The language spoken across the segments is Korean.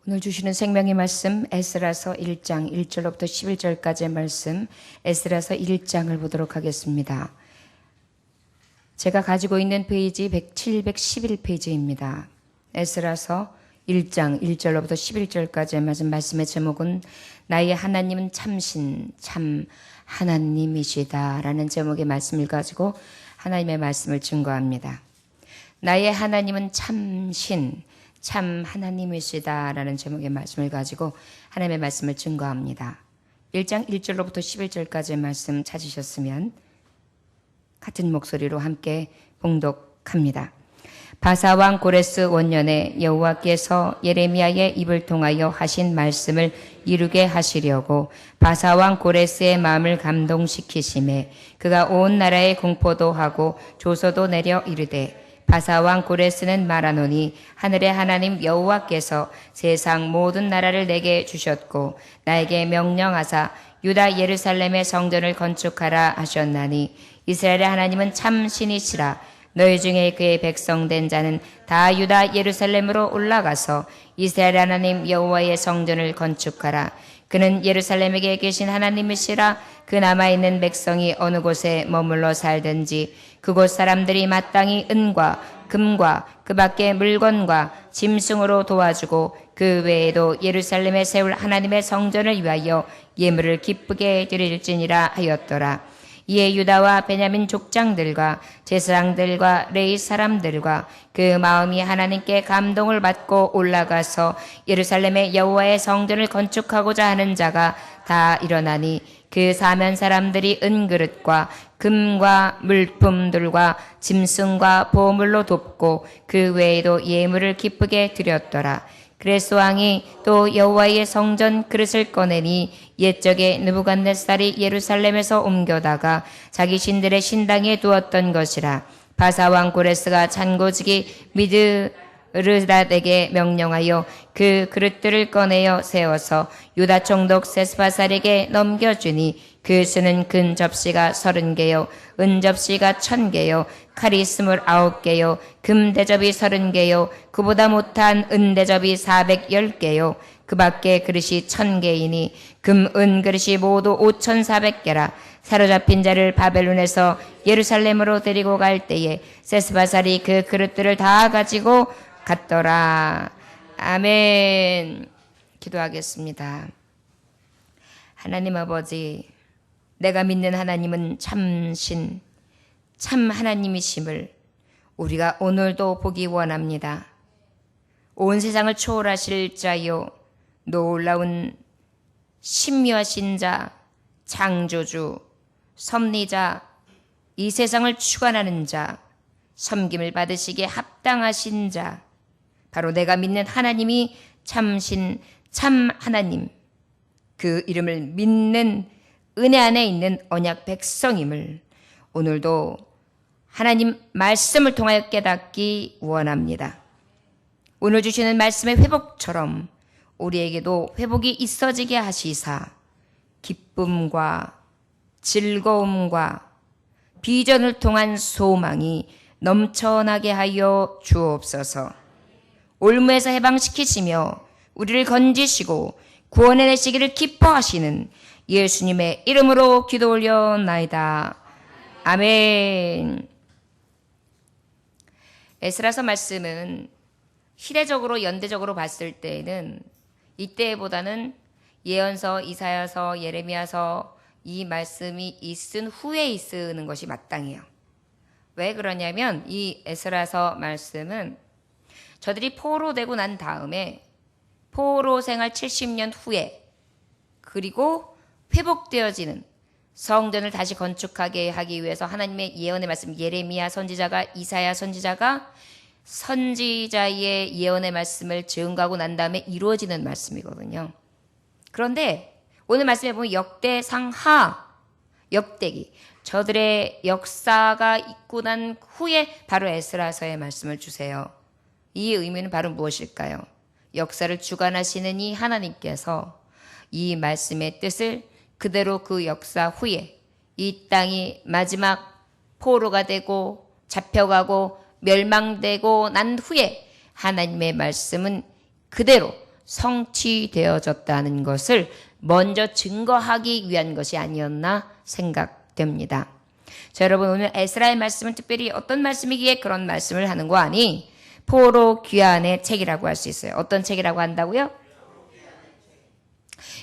오늘 주시는 생명의 말씀 에스라서 1장 1절로부터 11절까지의 말씀 에스라서 1장을 보도록 하겠습니다. 제가 가지고 있는 페이지 711페이지입니다. 에스라서 1장 1절로부터 11절까지의 말씀의 제목은 나의 하나님은 참신 참 하나님이시다 라는 제목의 말씀을 가지고 하나님의 말씀을 증거합니다. 나의 하나님은 참신 참 하나님이시다 라는 제목의 말씀을 가지고 하나님의 말씀을 증거합니다. 1장 1절로부터 11절까지의 말씀 찾으셨으면 같은 목소리로 함께 봉독합니다. 바사왕 고레스 원년에 여호와께서 예레미야의 입을 통하여 하신 말씀을 이루게 하시려고 바사왕 고레스의 마음을 감동시키심에 그가 온 나라에 공포도 하고 조서도 내려 이르되 바사왕 고레스는 말하노니 하늘의 하나님 여호와께서 세상 모든 나라를 내게 주셨고 나에게 명령하사 유다 예루살렘의 성전을 건축하라 하셨나니 이스라엘의 하나님은 참 신이시라. 너희 중에 그의 백성된 자는 다 유다 예루살렘으로 올라가서 이스라엘 하나님 여호와의 성전을 건축하라. 그는 예루살렘에 계신 하나님이시라. 그 남아있는 백성이 어느 곳에 머물러 살든지 그곳 사람들이 마땅히 은과 금과 그 밖의 물건과 짐승으로 도와주고 그 외에도 예루살렘에 세울 하나님의 성전을 위하여 예물을 기쁘게 드릴지니라 하였더라. 이에 유다와 베냐민 족장들과 제사장들과 레위 사람들과 그 마음이 하나님께 감동을 받고 올라가서 예루살렘의 여호와의 성전을 건축하고자 하는 자가 다 일어나니 그 사면 사람들이 은그릇과 금과 물품들과 짐승과 보물로 돕고 그 외에도 예물을 기쁘게 드렸더라. 그레스 왕이 또 여호와의 성전 그릇을 꺼내니 옛적에 느부갓네살이 예루살렘에서 옮겨다가 자기 신들의 신당에 두었던 것이라. 바사왕 고레스가 잔고지기 미드르닷에게 명령하여 그 그릇들을 꺼내어 세워서 유다 총독 세스바살에게 넘겨주니 그 수는 금 접시가 30개요 은 접시가 1000개요 칼이 29개요 금 대접이 30개요 그보다 못한 은 대접이 410개요 그 밖에 그릇이 1000개이니 금, 은 그릇이 모두 5400개라. 사로잡힌 자를 바벨론에서 예루살렘으로 데리고 갈 때에 세스바살이 그 그릇들을 다 가지고 갔더라. 아멘. 기도하겠습니다. 하나님 아버지, 내가 믿는 하나님은 참신, 참 하나님이심을 우리가 오늘도 보기 원합니다. 온 세상을 초월하실 자요, 놀라운 신묘하신 자, 창조주, 섭리자, 이 세상을 주관하는 자, 섬김을 받으시기에 합당하신 자, 바로 내가 믿는 하나님이 참신, 참 하나님, 그 이름을 믿는 은혜 안에 있는 언약 백성임을 오늘도 하나님 말씀을 통하여 깨닫기 원합니다. 오늘 주시는 말씀의 회복처럼 우리에게도 회복이 있어지게 하시사 기쁨과 즐거움과 비전을 통한 소망이 넘쳐나게 하여 주옵소서. 올무에서 해방시키시며 우리를 건지시고 구원해내시기를 기뻐하시는 예수님의 이름으로 기도 올려나이다. 아멘. 에스라서 말씀은 시대적으로 연대적으로 봤을 때에는 이때보다는 예언서, 이사야서, 예레미야서 이 말씀이 있은 후에 쓰는 것이 마땅해요. 왜 그러냐면 이 에스라서 말씀은 저들이 포로되고 난 다음에 포로 생활 70년 후에 그리고 회복되어지는 성전을 다시 건축하게 하기 위해서 하나님의 예언의 말씀 예레미야 선지자가 이사야 선지자가 선지자의 예언의 말씀을 증거하고 난 다음에 이루어지는 말씀이거든요. 그런데 오늘 말씀에 보면 역대상하, 역대기, 저들의 역사가 있고 난 후에 바로 에스라서의 말씀을 주세요. 이 의미는 바로 무엇일까요? 역사를 주관하시는 이 하나님께서 이 말씀의 뜻을 그대로 그 역사 후에 이 땅이 마지막 포로가 되고 잡혀가고 멸망되고 난 후에 하나님의 말씀은 그대로 성취되어졌다는 것을 먼저 증거하기 위한 것이 아니었나 생각됩니다. 자, 여러분, 오늘 에스라의 말씀은 특별히 어떤 말씀이기에 그런 말씀을 하는 거 아니? 포로 귀환의 책이라고 할 수 있어요. 어떤 책이라고 한다고요?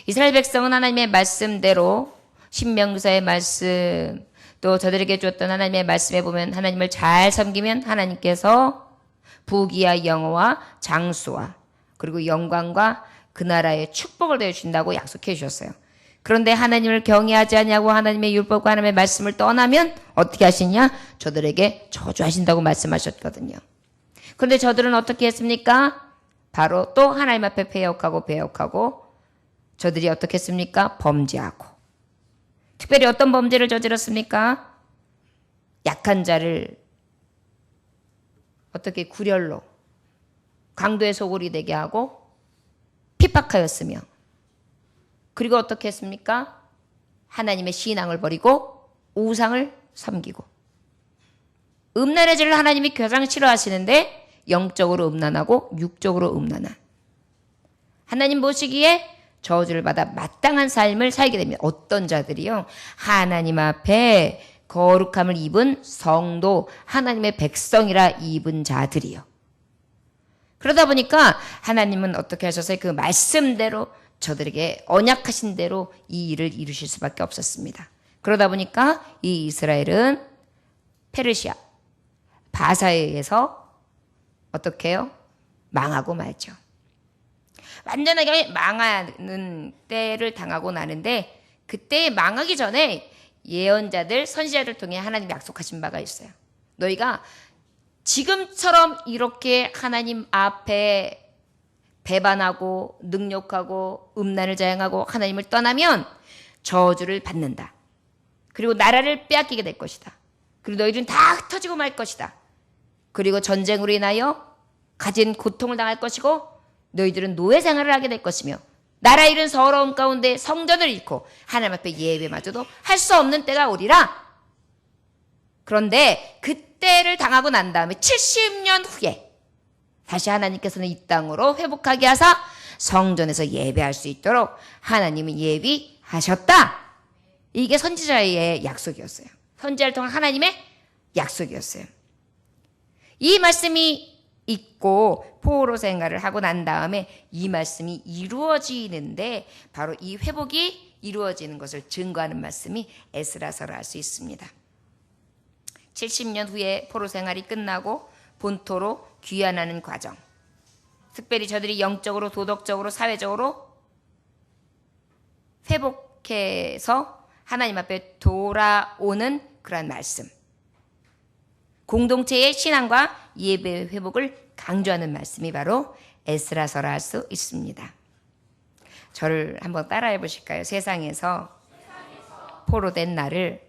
이스라엘 백성은 하나님의 말씀대로 신명기서의 말씀, 또 저들에게 주었던 하나님의 말씀에 보면 하나님을 잘 섬기면 하나님께서 부귀와 영어와 장수와 그리고 영광과 그 나라의 축복을 내주신다고 약속해 주셨어요. 그런데 하나님을 경외하지 않냐고 하나님의 율법과 하나님의 말씀을 떠나면 어떻게 하시냐? 저들에게 저주하신다고 말씀하셨거든요. 그런데 저들은 어떻게 했습니까? 바로 또 하나님 앞에 배역하고 저들이 어떻게 했습니까? 범죄하고. 특별히 어떤 범죄를 저질렀습니까? 약한 자를 어떻게 굴혈로 강도의 소굴이 되게 하고 핍박하였으며, 그리고 어떻게 했습니까? 하나님의 신앙을 버리고 우상을 섬기고. 음란의 죄를 하나님이 가장 싫어하시는데 영적으로 음란하고 육적으로 음란한 하나님 보시기에 저주를 받아 마땅한 삶을 살게 됩니다. 어떤 자들이요? 하나님 앞에 거룩함을 입은 성도, 하나님의 백성이라 입은 자들이요. 그러다 보니까 하나님은 어떻게 하셔서 그 말씀대로 저들에게 언약하신 대로 이 일을 이루실 수밖에 없었습니다. 그러다 보니까 이 이스라엘은 페르시아, 바사에 의해서 어떻게 해요? 망하고 말죠. 완전하게 망하는 때를 당하고 나는데, 그때 망하기 전에 예언자들, 선지자를 통해 하나님이 약속하신 바가 있어요. 너희가 지금처럼 이렇게 하나님 앞에 배반하고 능욕하고 음란을 자행하고 하나님을 떠나면 저주를 받는다. 그리고 나라를 빼앗기게 될 것이다. 그리고 너희들은 다 흩어지고 말 것이다. 그리고 전쟁으로 인하여 가진 고통을 당할 것이고 너희들은 노예 생활을 하게 될 것이며 나라 잃은 서러움 가운데 성전을 잃고 하나님 앞에 예배마저도 할 수 없는 때가 오리라. 그런데 그때를 당하고 난 다음에 70년 후에 다시 하나님께서는 이 땅으로 회복하게 하사 성전에서 예배할 수 있도록 하나님은 예비하셨다. 이게 선지자의 약속이었어요. 선지자를 통한 하나님의 약속이었어요. 이 말씀이 있고 포로 생활을 하고 난 다음에 이 말씀이 이루어지는데, 바로 이 회복이 이루어지는 것을 증거하는 말씀이 에스라서라 할 수 있습니다. 70년 후에 포로 생활이 끝나고 본토로 귀환하는 과정, 특별히 저들이 영적으로, 도덕적으로, 사회적으로 회복해서 하나님 앞에 돌아오는 그러한 말씀, 공동체의 신앙과 예배의 회복을 강조하는 말씀이 바로 에스라서라 할 수 있습니다. 저를 한번 따라해 보실까요? 세상에서 포로된 나를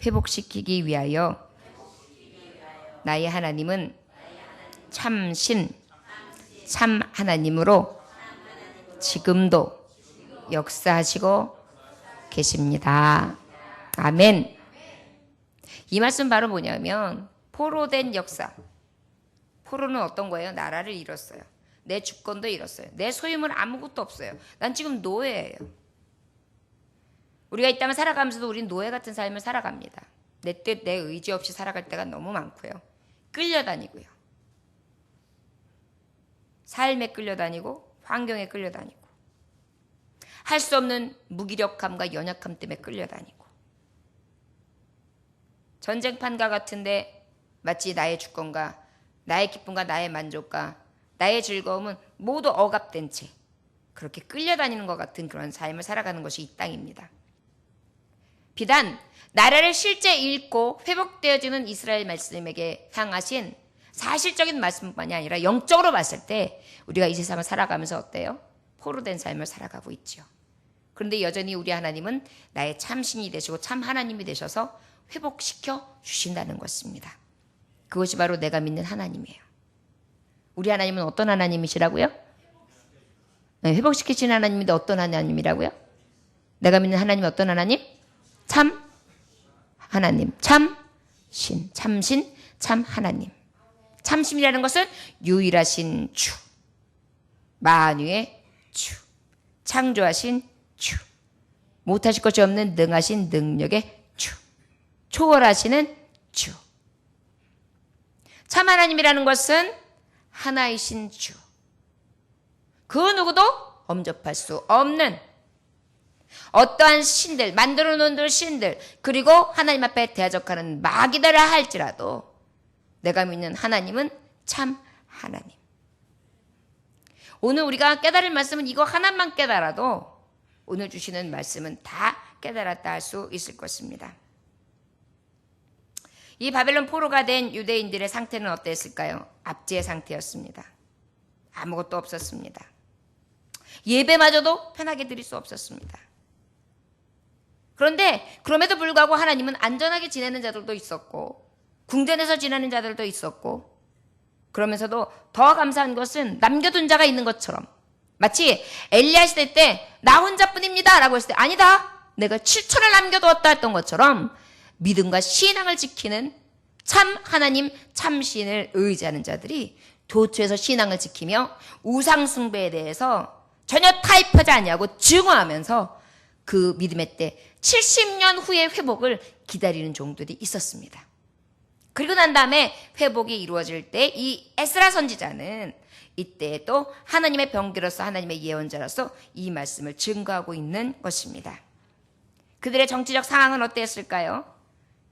회복시키기 위하여 나의 하나님은 참신, 참 하나님으로 지금도 역사하시고 계십니다. 아멘. 이 말씀 바로 뭐냐면, 포로된 역사. 포로는 어떤 거예요? 나라를 잃었어요. 내 주권도 잃었어요. 내 소유물 아무것도 없어요. 난 지금 노예예요. 우리가 이 땅을 살아가면서도 우리는 노예 같은 삶을 살아갑니다. 내 뜻, 내 의지 없이 살아갈 때가 너무 많고요. 끌려다니고요. 삶에 끌려다니고 환경에 끌려다니고 할 수 없는 무기력함과 연약함 때문에 끌려다니고, 전쟁판과 같은데 마치 나의 주권과 나의 기쁨과 나의 만족과 나의 즐거움은 모두 억압된 채 그렇게 끌려다니는 것 같은 그런 삶을 살아가는 것이 이 땅입니다. 비단 나라를 실제 잃고 회복되어지는 이스라엘 말씀에게 향하신 사실적인 말씀뿐만이 아니라 영적으로 봤을 때 우리가 이 세상을 살아가면서 어때요? 포로된 삶을 살아가고 있죠. 그런데 여전히 우리 하나님은 나의 참신이 되시고 참 하나님이 되셔서 회복시켜 주신다는 것입니다. 그것이 바로 내가 믿는 하나님이에요. 우리 하나님은 어떤 하나님이시라고요? 네, 회복시키시는 하나님인데 어떤 하나님이라고요? 내가 믿는 하나님은 어떤 하나님? 참 하나님, 참신, 참 하나님. 참신이라는 것은 유일하신 주, 만유의 주, 창조하신 주, 못하실 것이 없는 능하신 능력의 주, 초월하시는 주. 참 하나님이라는 것은 하나이신 주, 그 누구도 범접할 수 없는 어떠한 신들, 만들어 놓은 신들, 그리고 하나님 앞에 대적하는 마귀들을 할지라도 내가 믿는 하나님은 참 하나님. 오늘 우리가 깨달을 말씀은 이거 하나만 깨달아도 오늘 주시는 말씀은 다 깨달았다 할 수 있을 것입니다. 이 바벨론 포로가 된 유대인들의 상태는 어땠을까요? 압제의 상태였습니다. 아무것도 없었습니다. 예배마저도 편하게 드릴 수 없었습니다. 그런데 그럼에도 불구하고 하나님은 안전하게 지내는 자들도 있었고 궁전에서 지내는 자들도 있었고, 그러면서도 더 감사한 것은 남겨둔 자가 있는 것처럼, 마치 엘리야 시대 때 나 혼자뿐입니다 라고 했을 때 아니다, 내가 7천을 남겨두었다 했던 것처럼 믿음과 신앙을 지키는 참 하나님, 참 신을 의지하는 자들이 도처에서 신앙을 지키며 우상 숭배에 대해서 전혀 타협하지 아니하고 증오하면서 그 믿음의 때 70년 후의 회복을 기다리는 종들이 있었습니다. 그리고 난 다음에 회복이 이루어질 때 이 에스라 선지자는 이때 또 하나님의 병기로서, 하나님의 예언자로서 이 말씀을 증거하고 있는 것입니다. 그들의 정치적 상황은 어땠을까요?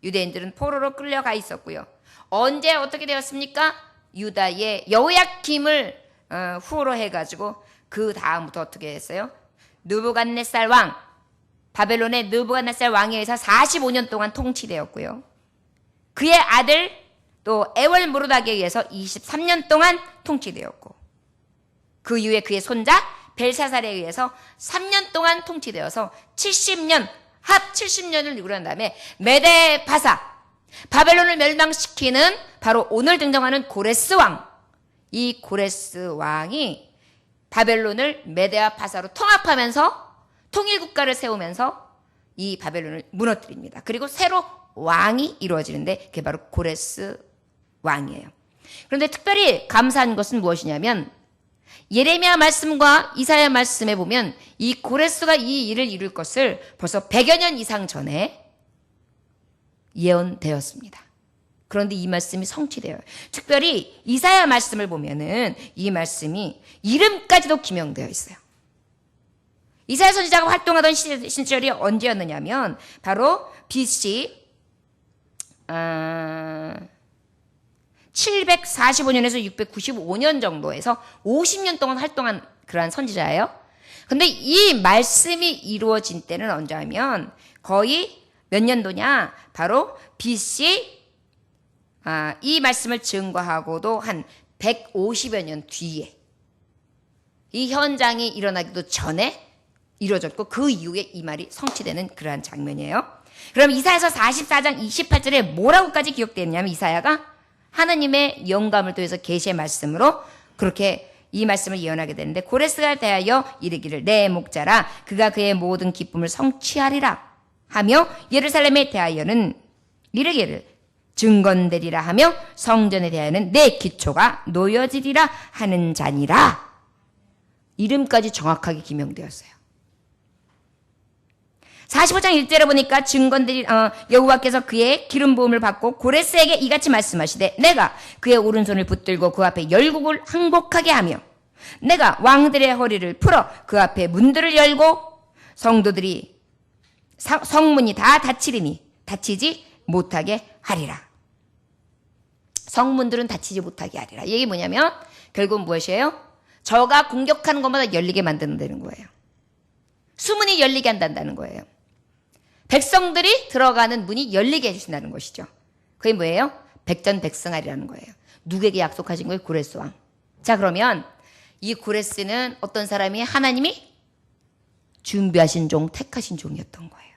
유대인들은 포로로 끌려가 있었고요. 언제 어떻게 되었습니까? 유다의 여호야김을 후로 해가지고 그 다음부터 어떻게 했어요? 느부갓네살 왕, 바벨론의 느부갓네살 왕에 의해서 45년 동안 통치되었고요. 그의 아들 또 에월 무르닥에 의해서 23년 동안 통치되었고, 그 이후에 그의 손자 벨사살에 의해서 3년 동안 통치되어서 70년, 합 70년을 이루는 다음에 메데 바사, 바벨론을 멸망시키는 바로 오늘 등장하는 고레스 왕, 이 고레스 왕이 바벨론을 메데와 바사로 통합하면서 통일국가를 세우면서 이 바벨론을 무너뜨립니다. 그리고 새로 왕이 이루어지는데 그게 바로 고레스 왕이에요. 그런데 특별히 감사한 것은 무엇이냐면, 예레미야 말씀과 이사야 말씀에 보면 이 고레스가 이 일을 이룰 것을 벌써 100여 년 이상 전에 예언되었습니다. 그런데 이 말씀이 성취되어요. 특별히 이사야 말씀을 보면은 이 말씀이 이름까지도 기명되어 있어요. 이사야 선지자가 활동하던 시절이 언제였느냐면 바로 BC 745년에서 695년 정도에서 50년 동안 활동한 그러한 선지자예요. 근데 이 말씀이 이루어진 때는 언제냐면 거의 몇 년도냐? 바로 BC 이 말씀을 증거하고도 한 150여 년 뒤에, 이 현장이 일어나기도 전에 이루어졌고 그 이후에 이 말이 성취되는 그러한 장면이에요. 그럼 이사야서 44장 28절에 뭐라고까지 기록되어 있냐면, 이사야가 하나님의 영감을 통해서 계시의 말씀으로 그렇게 이 말씀을 예언하게 되는데, 고레스가 대하여 이르기를 내 목자라 그가 그의 모든 기쁨을 성취하리라 하며, 예루살렘에 대하여는 이르기를 증건되리라 하며, 성전에 대하여는 내 기초가 놓여지리라 하는 자니라. 이름까지 정확하게 기명되었어요. 45장 1절에 보니까 여호와께서 그의 기름 부음을 받고 고레스에게 이같이 말씀하시되, 내가 그의 오른손을 붙들고 그 앞에 열국을 항복하게 하며, 내가 왕들의 허리를 풀어 그 앞에 문들을 열고 성도들이 성문이 다 닫히리니 닫히지 못하게 하리라. 성문들은 닫히지 못하게 하리라. 이게 뭐냐면 결국은 무엇이에요? 저가 공격하는 것마다 열리게 만드는 거예요. 수문이 열리게 한다는 거예요. 백성들이 들어가는 문이 열리게 해주신다는 것이죠. 그게 뭐예요? 백전백승하리라는 거예요. 누구에게 약속하신 거예요? 고레스 왕. 자, 그러면 이 고레스는 어떤 사람이 하나님이 준비하신 종, 택하신 종이었던 거예요.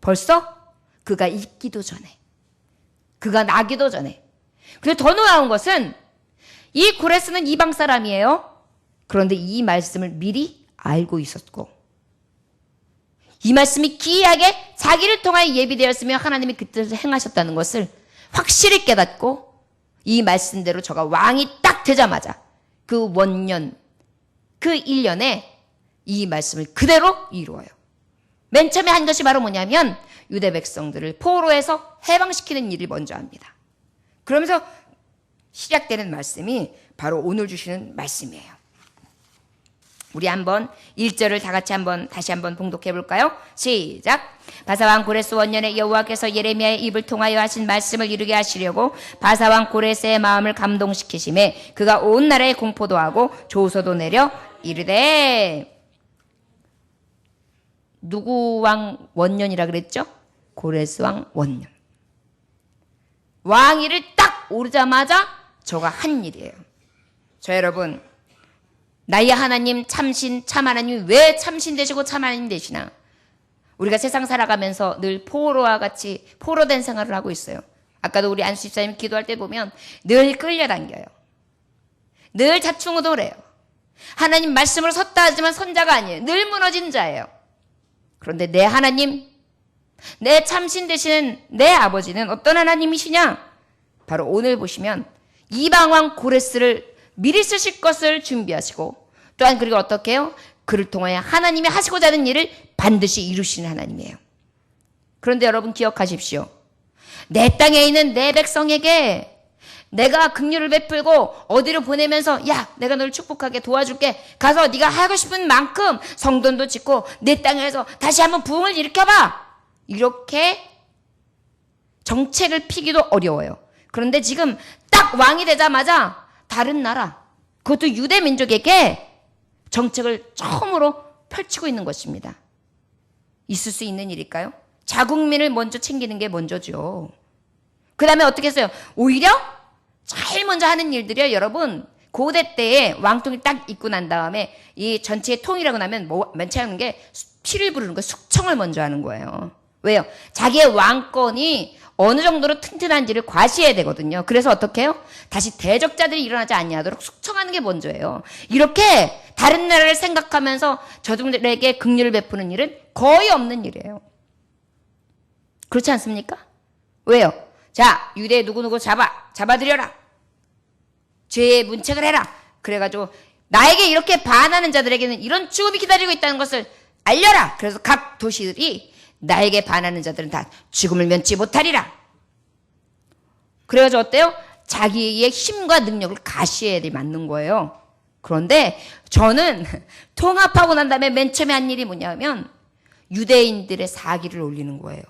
벌써 그가 있기도 전에, 그가 나기도 전에. 그리고 더 놀라운 것은 이 고레스는 이방 사람이에요. 그런데 이 말씀을 미리 알고 있었고, 이 말씀이 기이하게 자기를 통하여 예비되었으며 하나님이 그 뜻을 행하셨다는 것을 확실히 깨닫고, 이 말씀대로 저가 왕이 딱 되자마자 그 원년 그 1년에 이 말씀을 그대로 이루어요. 맨 처음에 한 것이 바로 뭐냐면 유대 백성들을 포로에서 해방시키는 일을 먼저 합니다. 그러면서 시작되는 말씀이 바로 오늘 주시는 말씀이에요. 우리 한번 1절을 다 같이 다시 한번 봉독해 볼까요? 시작. 바사왕 고레스 원년에 여호와께서 예레미야의 입을 통하여 하신 말씀을 이루게 하시려고 바사왕 고레스의 마음을 감동시키심에 그가 온 나라에 공포도 하고 조서도 내려 이르되, 누구 왕 원년이라 그랬죠? 고레스 왕 원년. 왕위를 딱 오르자마자 저가 한 일이에요. 저 여러분, 나의 하나님 참신 참 하나님이 왜 참신 되시고 참 하나님 되시나? 우리가 세상 살아가면서 늘 포로와 같이 포로된 생활을 하고 있어요. 아까도 우리 안수 집사님 기도할 때 보면 늘 끌려당겨요. 늘 자충우돌해요. 하나님 말씀으로 섰다 하지만 선자가 아니에요. 늘 무너진 자예요. 그런데 내 하나님, 내 참신 되시는 내 아버지는 어떤 하나님이시냐? 바로 오늘 보시면 이방왕 고레스를 미리 쓰실 것을 준비하시고, 또한 그리고 어떻게 해요? 그를 통하여 하나님이 하시고자 하는 일을 반드시 이루시는 하나님이에요. 그런데 여러분 기억하십시오. 내 땅에 있는 내 백성에게 내가 긍휼을 베풀고 어디로 보내면서, 야, 내가 너를 축복하게 도와줄게. 가서 네가 하고 싶은 만큼 성전도 짓고 내 땅에서 다시 한번 부흥을 일으켜봐. 이렇게 정책을 피기도 어려워요. 그런데 지금 딱 왕이 되자마자 다른 나라, 그것도 유대 민족에게 정책을 처음으로 펼치고 있는 것입니다. 있을 수 있는 일일까요? 자국민을 먼저 챙기는 게 먼저죠. 그 다음에 어떻게 했어요? 오히려 제일 먼저 하는 일들이요, 여러분. 고대 때에 왕통이 딱 있고 난 다음에 이 전체의 통이라고 나면 맨 처음 하는 게 피를 부르는 거, 숙청을 먼저 하는 거예요. 왜요? 자기의 왕권이 어느 정도로 튼튼한지를 과시해야 되거든요. 그래서 어떻게 해요? 다시 대적자들이 일어나지 않냐도록 숙청하는 게 먼저예요. 이렇게 다른 나라를 생각하면서 저들에게 긍휼을 베푸는 일은 거의 없는 일이에요. 그렇지 않습니까? 왜요? 자, 유대 누구누구 잡아들여라. 죄의 문책을 해라. 그래가지고 나에게 이렇게 반하는 자들에게는 이런 죽음이 기다리고 있다는 것을 알려라. 그래서 각 도시들이 나에게 반하는 자들은 다 죽음을 면치 못하리라. 그래가지고 어때요? 자기의 힘과 능력을 가시해야 맞는 거예요. 그런데 저는 통합하고 난 다음에 맨 처음에 한 일이 뭐냐면 유대인들의 사기를 올리는 거예요.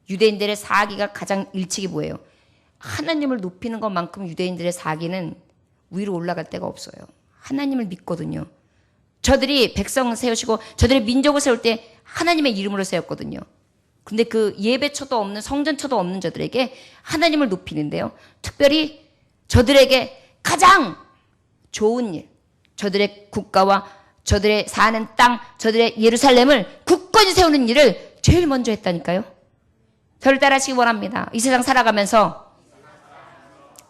유대인들의 사기가 가장 일칙이 뭐예요? 하나님을 높이는 것만큼 유대인들의 사기는 위로 올라갈 데가 없어요. 하나님을 믿거든요. 저들이 백성 세우시고 저들의 민족을 세울 때 하나님의 이름으로 세웠거든요. 근데 그 예배처도 없는, 성전처도 없는 저들에게 하나님을 높이는데요. 특별히 저들에게 가장 좋은 일, 저들의 국가와 저들의 사는 땅, 저들의 예루살렘을 굳건히 세우는 일을 제일 먼저 했다니까요. 저를 따라하시기 원합니다. 이 세상 살아가면서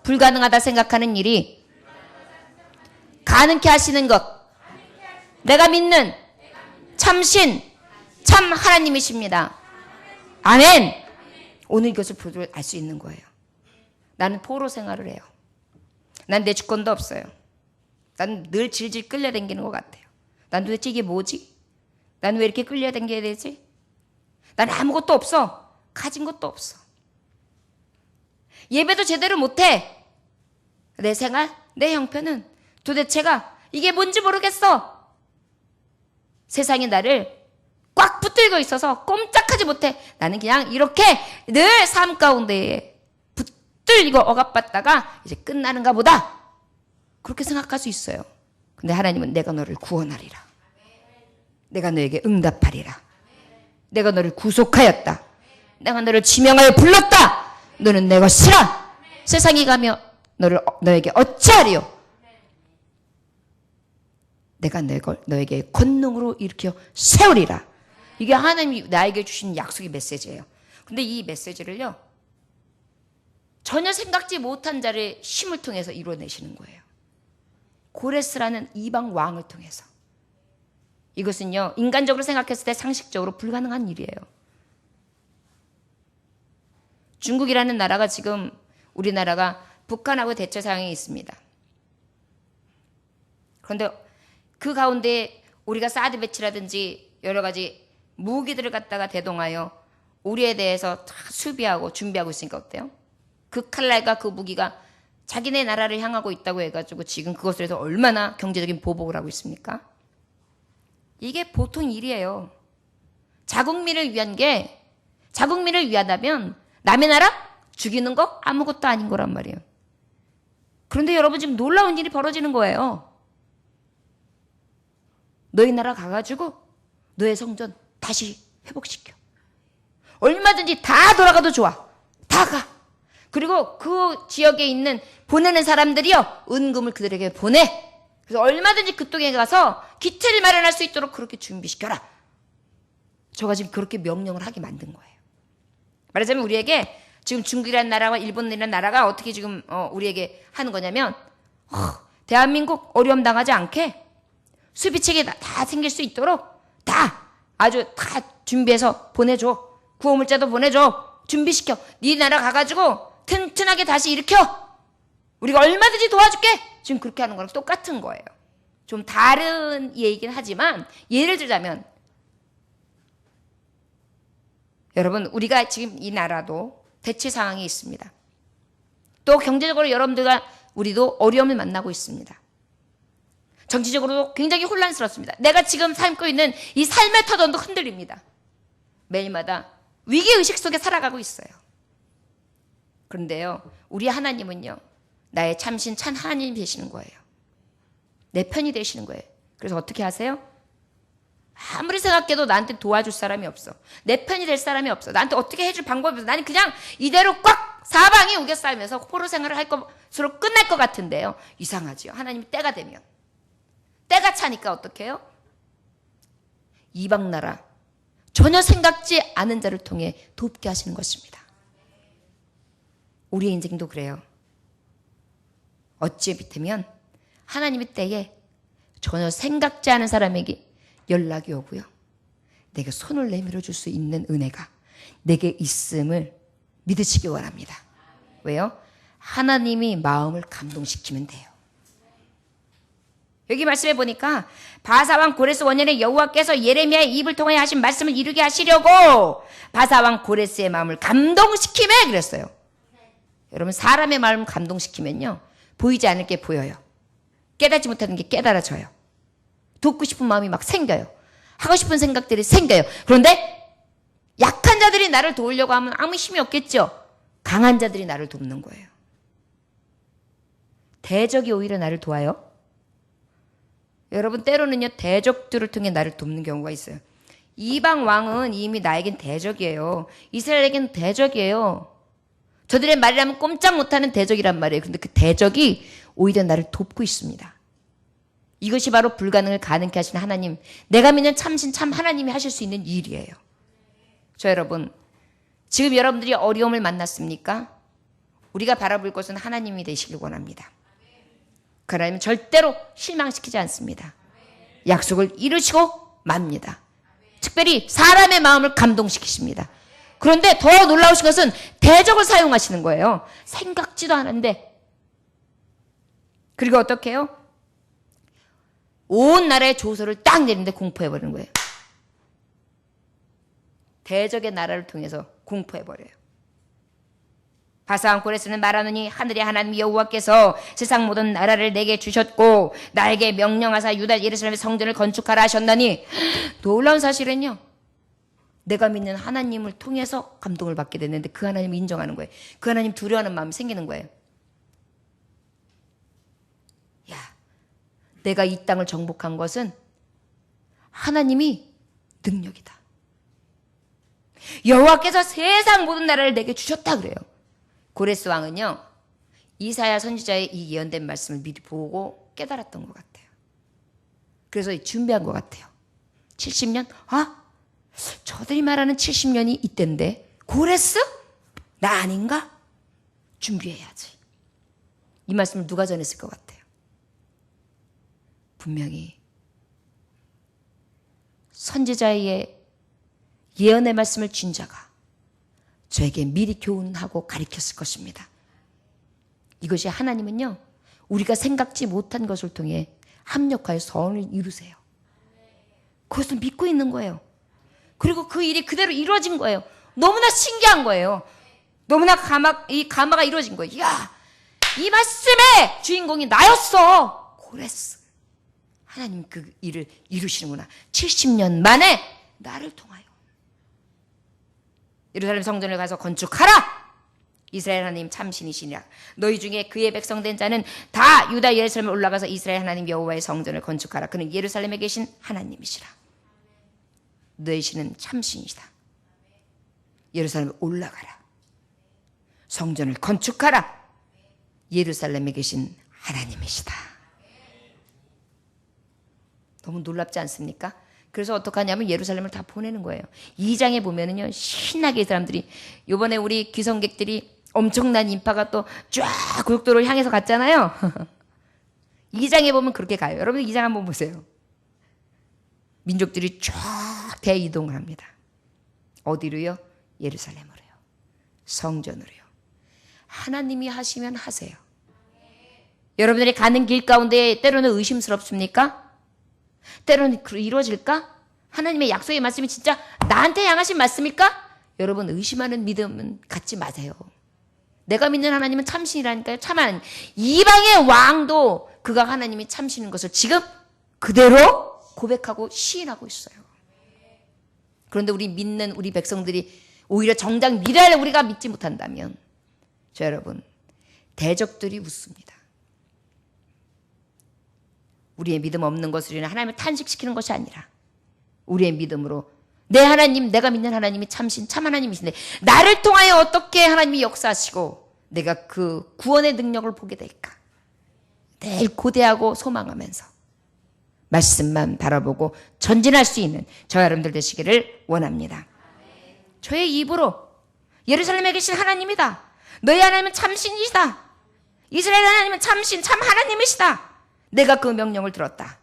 불가능하다 생각하는 일이 가능케 하시는 것, 내가 믿는 참신, 참 하나님이십니다. 아멘. 오늘 이것을 보고 알 수 있는 거예요. 나는 포로 생활을 해요. 난 내 주권도 없어요. 난 늘 질질 끌려다니는 것 같아요. 난 도대체 이게 뭐지? 난 왜 이렇게 끌려다녀야 되지? 난 아무것도 없어. 가진 것도 없어. 예배도 제대로 못해. 내 생활, 내 형편은 도대체가 이게 뭔지 모르겠어. 세상이 나를 꽉 붙들고 있어서 꼼짝하지 못해. 나는 그냥 이렇게 늘 삶 가운데에 붙들리고 억압받다가 이제 끝나는가 보다. 그렇게 생각할 수 있어요. 근데 하나님은 내가 너를 구원하리라. 내가 너에게 응답하리라. 내가 너를 구속하였다. 내가 너를 지명하여 불렀다. 너는 내 것이라. 세상이 가며 너에게 어찌하리요. 내가 너에게 권능으로 일으켜 세우리라. 이게 하나님이 나에게 주신 약속의 메시지예요. 근데 이 메시지를요, 전혀 생각지 못한 자의 힘을 통해서 이루어내시는 거예요. 고레스라는 이방 왕을 통해서. 이것은요, 인간적으로 생각했을 때 상식적으로 불가능한 일이에요. 중국이라는 나라가 지금 우리나라가 북한하고 대처 상황에 있습니다. 그런데 그 가운데 우리가 사드 배치라든지 여러 가지 무기들을 갖다가 대동하여 우리에 대해서 다 수비하고 준비하고 있으니까 어때요? 그 칼날과 그 무기가 자기네 나라를 향하고 있다고 해가지고 지금 그것을 해서 얼마나 경제적인 보복을 하고 있습니까? 이게 보통 일이에요. 자국민을 위하다면 남의 나라 죽이는 거 아무것도 아닌 거란 말이에요. 그런데 여러분 지금 놀라운 일이 벌어지는 거예요. 너희 나라 가가지고 너의 성전 다시 회복시켜. 얼마든지 다 돌아가도 좋아. 다 가. 그리고 그 지역에 있는 보내는 사람들이요, 은금을 그들에게 보내. 그래서 얼마든지 그쪽에 가서 기체를 마련할 수 있도록 그렇게 준비시켜라. 저가 지금 그렇게 명령을 하게 만든 거예요. 말하자면 우리에게 지금 중국이라는 나라와 일본이라는 나라가 어떻게 지금 우리에게 하는 거냐면 대한민국 어려움 당하지 않게 수비체계 다 생길 수 있도록 다 준비해서 보내줘. 구호물자도 보내줘. 준비시켜. 네 나라 가가지고 튼튼하게 다시 일으켜. 우리가 얼마든지 도와줄게. 지금 그렇게 하는 거랑 똑같은 거예요. 좀 다른 얘기긴 하지만 예를 들자면 여러분 우리가 지금 이 나라도 대치 상황이 있습니다. 또 경제적으로 여러분들과 우리도 어려움을 만나고 있습니다. 정치적으로도 굉장히 혼란스럽습니다. 내가 지금 삶고 있는 이 삶의 터전도 흔들립니다. 매일마다 위기의식 속에 살아가고 있어요. 그런데요, 우리 하나님은요, 나의 참신 참 하나님이 되시는 거예요. 내 편이 되시는 거예요. 그래서 어떻게 하세요? 아무리 생각해도 나한테 도와줄 사람이 없어. 내 편이 될 사람이 없어. 나한테 어떻게 해줄 방법이 없어. 나는 그냥 이대로 꽉 사방에 우겨싸면서 포로 생활을 할 것으로 끝날 것 같은데요. 이상하지요. 하나님이 때가 되면. 때가 차니까 어떻게 해요? 이방 나라 전혀 생각지 않은 자를 통해 돕게 하시는 것입니다. 우리의 인생도 그래요. 어찌 비태면 하나님의 때에 전혀 생각지 않은 사람에게 연락이 오고요. 내게 손을 내밀어 줄 수 있는 은혜가 내게 있음을 믿으시기 원합니다. 왜요? 하나님이 마음을 감동시키면 돼요. 여기 말씀해 보니까 바사왕 고레스 원년에 여호와께서 예레미야의 입을 통하여 하신 말씀을 이루게 하시려고 바사왕 고레스의 마음을 감동시키매 그랬어요. 여러분 사람의 마음을 감동시키면요, 보이지 않을 게 보여요. 깨닫지 못하는 게 깨달아져요. 돕고 싶은 마음이 막 생겨요. 하고 싶은 생각들이 생겨요. 그런데 약한 자들이 나를 도우려고 하면 아무 힘이 없겠죠. 강한 자들이 나를 돕는 거예요. 대적이 오히려 나를 도와요. 여러분 때로는요, 대적들을 통해 나를 돕는 경우가 있어요. 이방 왕은 이미 나에겐 대적이에요. 이스라엘에겐 대적이에요. 저들의 말이라면 꼼짝 못하는 대적이란 말이에요. 근데 그 대적이 오히려 나를 돕고 있습니다. 이것이 바로 불가능을 가능케 하시는 하나님, 내가 믿는 참신 참 하나님이 하실 수 있는 일이에요. 저 여러분, 지금 여러분들이 어려움을 만났습니까? 우리가 바라볼 것은 하나님이 되시길 원합니다. 그 하나님은 절대로 실망시키지 않습니다. 약속을 이루시고 맙니다. 특별히 사람의 마음을 감동시키십니다. 그런데 더 놀라우신 것은 대적을 사용하시는 거예요. 생각지도 않은데. 그리고 어떻게 해요? 온 나라의 조소를 딱 내리는데 공포해버리는 거예요. 대적의 나라를 통해서 공포해버려요. 바사왕 고레스는 말하노니 하늘의 하나님 여호와께서 세상 모든 나라를 내게 주셨고 나에게 명령하사 유다 예루살렘의 성전을 건축하라 하셨나니, 놀라운 사실은요, 내가 믿는 하나님을 통해서 감동을 받게 됐는데 그 하나님을 인정하는 거예요. 그 하나님 두려워하는 마음이 생기는 거예요. 야, 내가 이 땅을 정복한 것은 하나님이 능력이다. 여호와께서 세상 모든 나라를 내게 주셨다 그래요. 고레스 왕은요, 이사야 선지자의 이 예언된 말씀을 미리 보고 깨달았던 것 같아요. 그래서 준비한 것 같아요. 70년? 저들이 말하는 70년이 이때인데 고레스? 나 아닌가? 준비해야지. 이 말씀을 누가 전했을 것 같아요? 분명히 선지자의 예언의 말씀을 준 자가 저에게 미리 교훈하고 가르쳤을 것입니다. 이것이 하나님은요, 우리가 생각지 못한 것을 통해 합력하여 선을 이루세요. 그것을 믿고 있는 거예요. 그리고 그 일이 그대로 이루어진 거예요. 너무나 신기한 거예요. 너무나 이 가마가 이루어진 거예요. 야, 이 말씀의 주인공이 나였어. 그랬어. 하나님 그 일을 이루시는구나. 70년 만에 나를 통하여. 예루살렘 성전을 가서 건축하라. 이스라엘 하나님 참신이시니라. 너희 중에 그의 백성된 자는 다 유다 예루살렘에 올라가서 이스라엘 하나님 여호와의 성전을 건축하라. 그는 예루살렘에 계신 하나님이시라. 너희 신은 참신이시다. 예루살렘에 올라가라. 성전을 건축하라. 예루살렘에 계신 하나님이시다. 너무 놀랍지 않습니까? 그래서 어떻게 하냐면 예루살렘을 다 보내는 거예요. 2장에 보면은요, 신나게 이 사람들이, 요번에 우리 귀성객들이 엄청난 인파가 또 쫙 고속도로를 향해서 갔잖아요. 2장에 보면 그렇게 가요. 여러분 2장 한번 보세요. 민족들이 쫙 대이동을 합니다. 어디로요? 예루살렘으로요. 성전으로요. 하나님이 하시면 하세요. 여러분들이 가는 길 가운데 때로는 의심스럽습니까? 때로는 이루어질까? 하나님의 약속의 말씀이 진짜 나한테 향하신 말씀일까? 여러분 의심하는 믿음은 갖지 마세요. 내가 믿는 하나님은 참신이라니까요. 참 하나님. 이방의 왕도 그가 하나님이 참신인 것을 지금 그대로 고백하고 시인하고 있어요. 그런데 우리 믿는 우리 백성들이 오히려 정작 미래를 우리가 믿지 못한다면 여러분 대적들이 웃습니다. 우리의 믿음 없는 것을 인해 하나님을 탄식시키는 것이 아니라 우리의 믿음으로 내 하나님, 내가 믿는 하나님이 참신, 참 하나님이신데 나를 통하여 어떻게 하나님이 역사하시고 내가 그 구원의 능력을 보게 될까? 늘 고대하고 소망하면서 말씀만 바라보고 전진할 수 있는 저와 여러분들 되시기를 원합니다. 저의 입으로 예루살렘에 계신 하나님이다. 너희 하나님은 참신이시다. 이스라엘 하나님은 참신, 참 하나님이시다. 내가 그 명령을 들었다.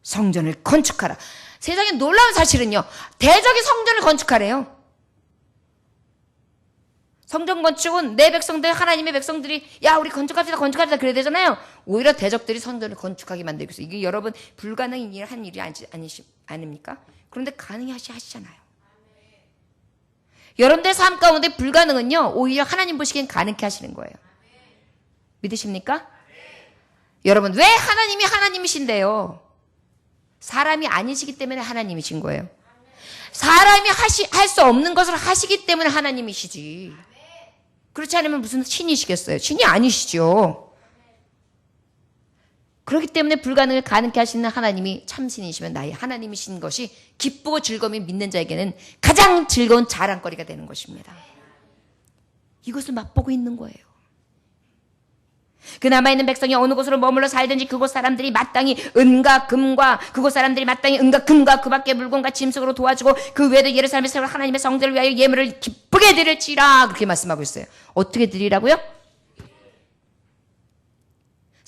성전을 건축하라. 세상에 놀라운 사실은요. 대적이 성전을 건축하래요. 성전 건축은 내 백성들, 하나님의 백성들이 야 우리 건축합시다 건축합시다 그래야 되잖아요. 오히려 대적들이 성전을 건축하게 만들고 있어요. 이게 여러분 불가능한 일이 아닙니까? 그런데 하시잖아요. 여러분들의 삶 가운데 불가능은요. 오히려 하나님 보시기엔 가능케 하시는 거예요. 믿으십니까? 여러분 왜 하나님이 하나님이신데요? 사람이 아니시기 때문에 하나님이신 거예요. 사람이 할 수 없는 것을 하시기 때문에 하나님이시지. 그렇지 않으면 무슨 신이시겠어요? 신이 아니시죠. 그렇기 때문에 불가능을 가능케 하시는 하나님이 참신이시면 나의 하나님이신 것이 기쁘고 즐거움이 믿는 자에게는 가장 즐거운 자랑거리가 되는 것입니다. 이것을 맛보고 있는 거예요. 그 남아있는 백성이 어느 곳으로 머물러 살든지 그곳 사람들이 마땅히 은과 금과 그곳 사람들이 마땅히 은과 금과 그 밖에 물건과 짐승으로 도와주고 그 외에도 예루살렘에 세울 하나님의 성전을 위하여 예물을 기쁘게 드릴지라 그렇게 말씀하고 있어요. 어떻게 드리라고요?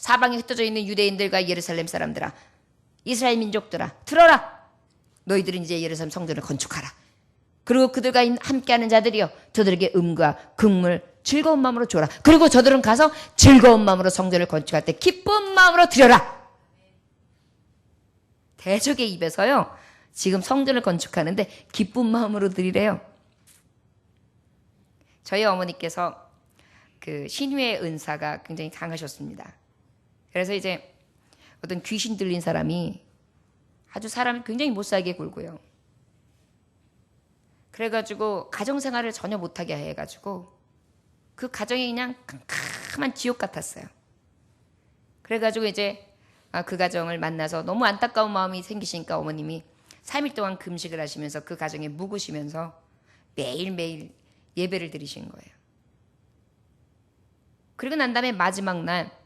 사방에 흩어져 있는 유대인들과 예루살렘 사람들아 이스라엘 민족들아 들어라. 너희들은 이제 예루살렘 성전을 건축하라. 그리고 그들과 함께하는 자들이여 저들에게 금과 금을 즐거운 마음으로 줘라. 그리고 저들은 가서 즐거운 마음으로 성전을 건축할 때 기쁜 마음으로 드려라. 대적의 입에서요. 지금 성전을 건축하는데 기쁜 마음으로 드리래요. 저희 어머니께서 그 신유의 은사가 굉장히 강하셨습니다. 그래서 이제 어떤 귀신 들린 사람이 아주 사람을 굉장히 못살게 굴고요. 그래가지고 가정생활을 전혀 못하게 해가지고 그 가정이 그냥 캄캄한 지옥 같았어요. 그래가지고 이제 그 가정을 만나서 너무 안타까운 마음이 생기시니까 어머님이 3일 동안 금식을 하시면서 그 가정에 묵으시면서 매일매일 예배를 드리신 거예요. 그리고 난 다음에 마지막 날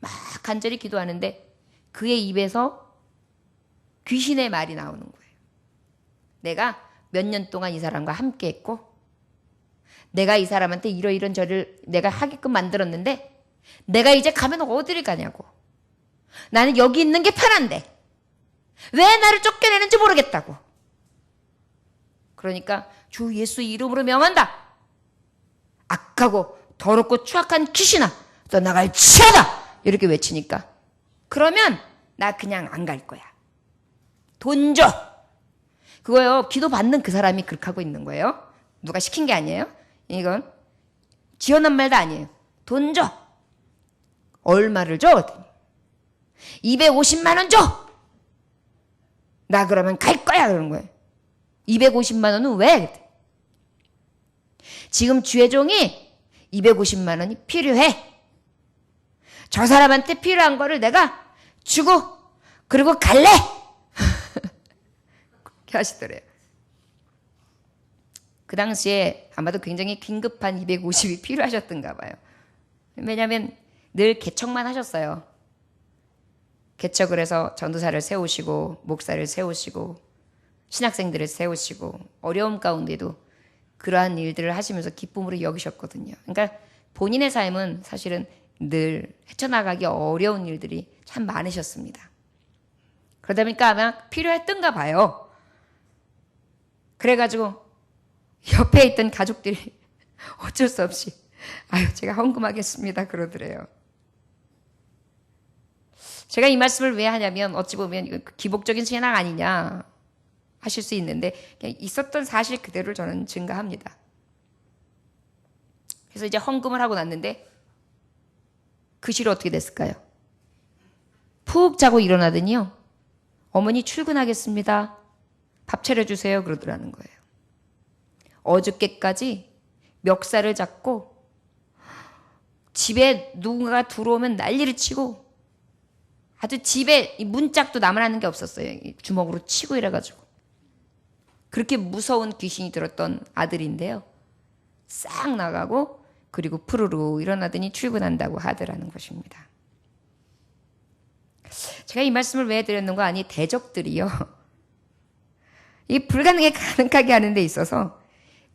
막 간절히 기도하는데 그의 입에서 귀신의 말이 나오는 거예요. 내가 몇 년 동안 이 사람과 함께 했고 내가 이 사람한테 이러이런 저를 내가 하게끔 만들었는데 내가 이제 가면 어디를 가냐고. 나는 여기 있는 게 편한데 왜 나를 쫓겨내는지 모르겠다고. 그러니까 주 예수 이름으로 명한다. 악하고 더럽고 추악한 귀신아 떠나갈지어다. 이렇게 외치니까 그러면 나 그냥 안 갈 거야. 돈 줘. 그거요. 기도 받는 그 사람이 그렇게 하고 있는 거예요. 누가 시킨 게 아니에요. 이건 지어낸 말도 아니에요. 돈 줘. 얼마를 줘? 250만 원 줘. 나 그러면 갈 거야. 그러는 거예요. 250만 원은 왜? 지금 주의 종이 250만 원이 필요해. 저 사람한테 필요한 거를 내가 주고 그리고 갈래. 그렇게 하시더래요. 그 당시에 아마도 굉장히 긴급한 250이 필요하셨던가 봐요. 왜냐하면 늘 개척만 하셨어요. 개척을 해서 전도사를 세우시고 목사를 세우시고 신학생들을 세우시고 어려움 가운데도 그러한 일들을 하시면서 기쁨으로 여기셨거든요. 그러니까 본인의 삶은 사실은 늘 헤쳐나가기 어려운 일들이 참 많으셨습니다. 그러다 보니까 아마 필요했던가 봐요. 그래가지고 옆에 있던 가족들이 어쩔 수 없이 아유 제가 헌금하겠습니다 그러더래요. 제가 이 말씀을 왜 하냐면 어찌 보면 기복적인 신앙 아니냐 하실 수 있는데 그냥 있었던 사실 그대로를 저는 증가합니다. 그래서 이제 헌금을 하고 났는데 그 시로 어떻게 됐을까요? 푹 자고 일어나더니요. 어머니 출근하겠습니다. 밥 차려주세요 그러더라는 거예요. 어저께까지 멱살을 잡고 집에 누군가가 들어오면 난리를 치고 아주 집에 문짝도 남아나는 게 없었어요. 주먹으로 치고 이래가지고. 그렇게 무서운 귀신이 들었던 아들인데요. 싹 나가고 그리고 푸르르 일어나더니 출근한다고 하더라는 것입니다. 제가 이 말씀을 왜 드렸는가 아니 대적들이요. 이 불가능에 가능하게 하는 데 있어서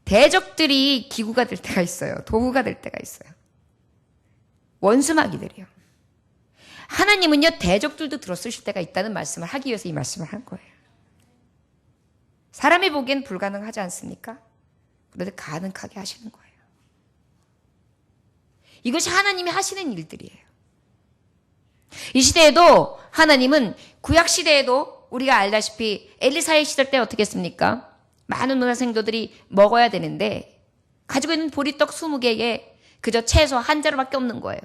대적들이 기구가 될 때가 있어요. 도구가 될 때가 있어요. 원수마귀들이요. 하나님은요 대적들도 들어쓰실 때가 있다는 말씀을 하기 위해서 이 말씀을 한 거예요. 사람이 보기엔 불가능하지 않습니까? 그런데 가능하게 하시는 거예요. 이것이 하나님이 하시는 일들이에요. 이 시대에도 하나님은 구약 시대에도 우리가 알다시피 엘리사의 시절 때 어떻게 했습니까? 많은 문화생도들이 먹어야 되는데 가지고 있는 보리떡 20개에 그저 채소 한 자루밖에 없는 거예요.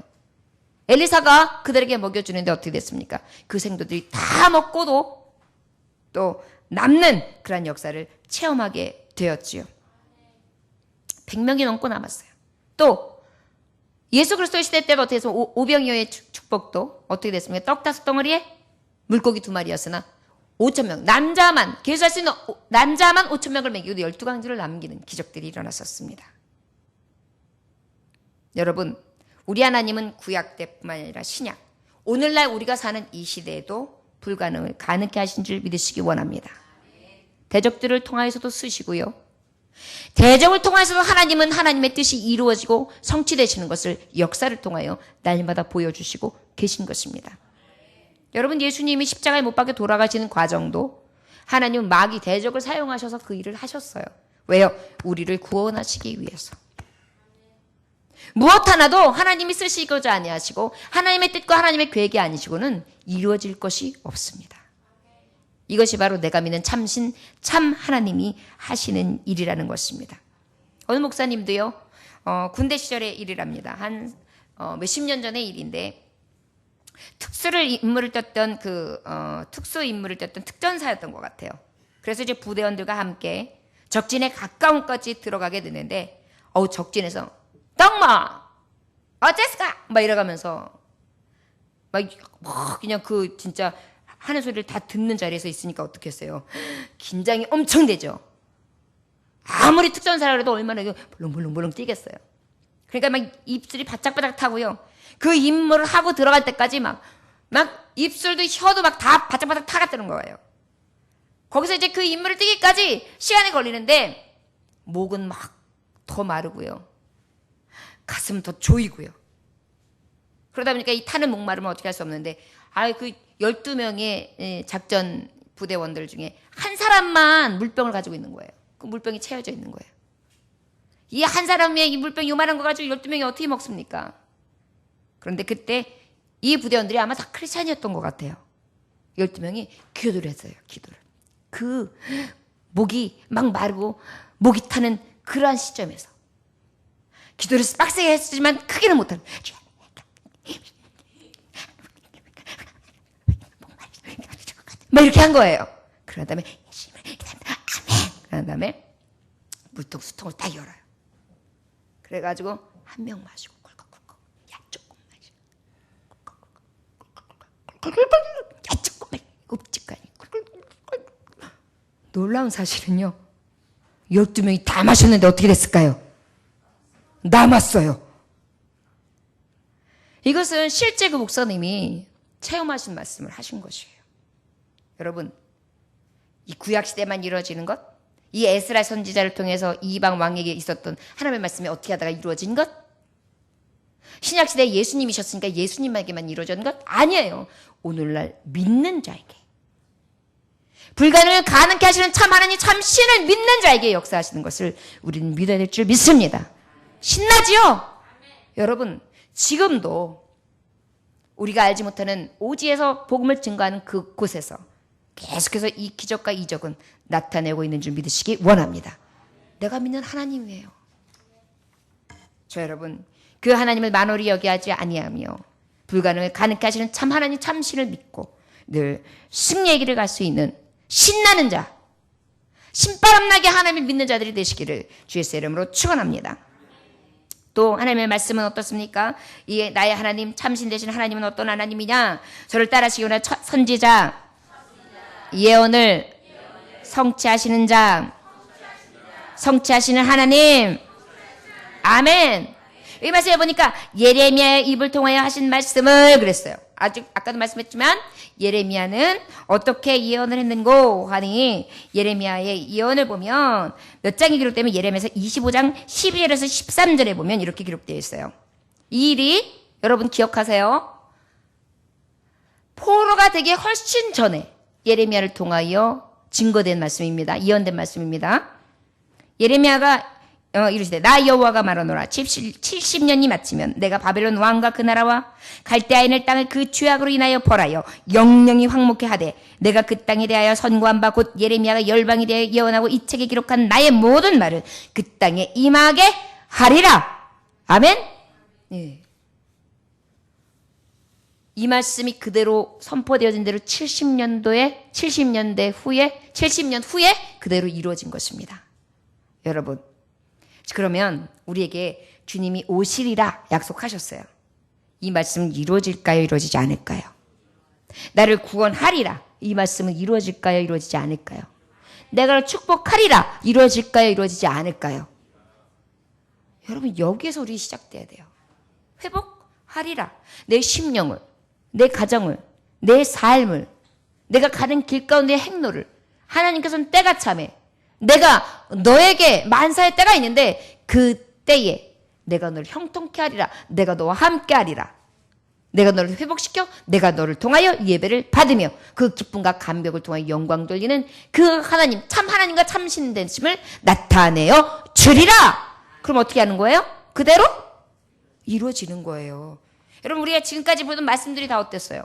엘리사가 그들에게 먹여주는데 어떻게 됐습니까? 그 생도들이 다 먹고도 또 남는 그런 역사를 체험하게 되었지요. 100명이 넘고 남았어요. 또 예수 그리스도의 시대 때도 어떻게 해서 오병이어의 축복도 어떻게 됐습니까? 떡 5덩어리에 물고기 2마리였으나 5,000명 남자만 계수할 수 있는 남자만 5,000명을 먹이고 12강지를 남기는 기적들이 일어났었습니다. 여러분 우리 하나님은 구약 때뿐만 아니라 신약 오늘날 우리가 사는 이 시대에도 불가능을 가능케 하신 줄 믿으시기 원합니다. 대적들을 통하여서도 쓰시고요. 대적을 통해서도 하나님은 하나님의 뜻이 이루어지고 성취되시는 것을 역사를 통하여 날마다 보여주시고 계신 것입니다. 여러분 예수님이 십자가에 못 박혀 돌아가시는 과정도 하나님은 마귀 대적을 사용하셔서 그 일을 하셨어요. 왜요? 우리를 구원하시기 위해서. 무엇 하나도 하나님이 쓰시고자 아니하시고 하나님의 뜻과 하나님의 계획이 아니시고는 이루어질 것이 없습니다. 이것이 바로 내가 믿는 참신 참 하나님이 하시는 일이라는 것입니다. 어느 목사님도요 군대 시절의 일이랍니다. 한 몇십 년 전의 일인데 특수 임무를 떴던 특전사였던 것 같아요. 그래서 이제 부대원들과 함께 적진에 가까운 곳까지 들어가게 되는데 적진에서 떡마 어째스까 막 이러가면서 막 그냥 그 진짜 하는 소리를 다 듣는 자리에서 있으니까 어떻게 했어요? 긴장이 엄청 되죠. 아무리 특전사라 그래도 얼마나 벌렁벌렁 뛰겠어요. 그러니까 막 입술이 바짝바짝 타고요. 그 임무를 하고 들어갈 때까지 막 입술도 혀도 막 다 바짝바짝 타갔다는 거예요. 거기서 이제 그 임무를 뛰기까지 시간이 걸리는데 목은 막 더 마르고요. 가슴은 더 조이고요. 그러다 보니까 이 타는 목마름을 어떻게 할 수 없는데 그 12명의 작전 부대원들 중에 한 사람만 물병을 가지고 있는 거예요. 그 물병이 채워져 있는 거예요. 이 한 사람의 이 물병 요만한 거 가지고 12명이 어떻게 먹습니까? 그런데 그때 이 부대원들이 아마 다 크리스찬이었던 것 같아요. 12명이 기도를 했어요. 기도를. 그 목이 막 마르고 목이 타는 그러한 시점에서 기도를 빡세게 했지만 크게는 못하는 막 이렇게 한 거예요. 그런 다음에 아멘. 그런 다음에 물통 수통을 딱 열어요. 그래가지고 한 명 마시고 꿀꺽꿀꺽 야 조금 마시고 꿀꺽꿀꺽 야 조금 마시고 읍집가니 꿀꺽꿀꺽. 놀라운 사실은요, 12명이 다 마셨는데 어떻게 됐을까요? 남았어요. 이것은 실제 그 목사님이 체험하신 말씀을 하신 것이에요. 여러분, 이 구약시대만 이루어지는 것, 이 에스라 선지자를 통해서 이방 왕에게 있었던 하나님의 말씀이 어떻게 하다가 이루어진 것, 신약시대에 예수님이셨으니까 예수님에게만 이루어진 것 아니에요. 오늘날 믿는 자에게, 불가능을 가능케 하시는 참 하나님 참 신을 믿는 자에게 역사하시는 것을 우리는 믿어야 될 줄 믿습니다. 신나지요? 여러분, 지금도 우리가 알지 못하는 오지에서 복음을 증거하는 그곳에서 계속해서 이 기적과 이적은 나타내고 있는 줄 믿으시기 원합니다. 내가 믿는 하나님이에요. 저 여러분, 그 하나님을 만홀히 여기하지 아니하며 불가능을 가능케 하시는 참 하나님 참신을 믿고 늘 승리의 길을 갈 수 있는 신나는 자, 신바람나게 하나님을 믿는 자들이 되시기를 주의 이름으로 축원합니다. 또 하나님의 말씀은 어떻습니까? 이 나의 하나님, 참신 되신 하나님은 어떤 하나님이냐? 저를 따라하시기 원하는 선지자, 예언을 성취하시는 자, 성취하시는 하나님. 아멘. 이 말씀에 보니까 예레미야의 입을 통하여 하신 말씀을 그랬어요. 아까도 말씀했지만 예레미야는 어떻게 예언을 했는고 하니, 예레미야의 예언을 보면 몇 장이 기록되면 예레미야에서 25장 12절에서 13절에 보면 이렇게 기록되어 있어요. 이 일이 여러분 기억하세요. 포로가 되기 훨씬 전에 예레미야를 통하여 증거된 말씀입니다. 예언된 말씀입니다. 예레미야가 이르시되 나 여호와가 말하노라 70년이 마치면 내가 바벨론 왕과 그 나라와 갈대아인의 땅을 그 죄악으로 인하여 벌하여 영영이 황목해 하되 내가 그 땅에 대하여 선고한 바 곧 예레미야가 열방에 대하여 예언하고 이 책에 기록한 나의 모든 말을 그 땅에 임하게 하리라. 아멘. 예. 이 말씀이 그대로 선포되어진 대로 70년 후에 그대로 이루어진 것입니다. 여러분, 그러면 우리에게 주님이 오시리라 약속하셨어요. 이 말씀은 이루어질까요? 이루어지지 않을까요? 나를 구원하리라. 이 말씀은 이루어질까요? 이루어지지 않을까요? 내가 축복하리라. 이루어질까요? 이루어지지 않을까요? 여러분, 여기에서 우리 시작돼야 돼요. 회복하리라. 내 심령을, 내 가정을, 내 삶을, 내가 가는 길 가운데의 행로를 하나님께서는 때가 참에 내가 너에게 만사의 때가 있는데 그 때에 내가 너를 형통케 하리라. 내가 너와 함께 하리라. 내가 너를 회복시켜 내가 너를 통하여 예배를 받으며 그 기쁨과 감격을 통하여 영광 돌리는 그 하나님, 참 하나님과 참 신되심을 나타내어 주리라. 그럼 어떻게 하는 거예요? 그대로 이루어지는 거예요. 여러분, 우리가 지금까지 보던 말씀들이 다 어땠어요?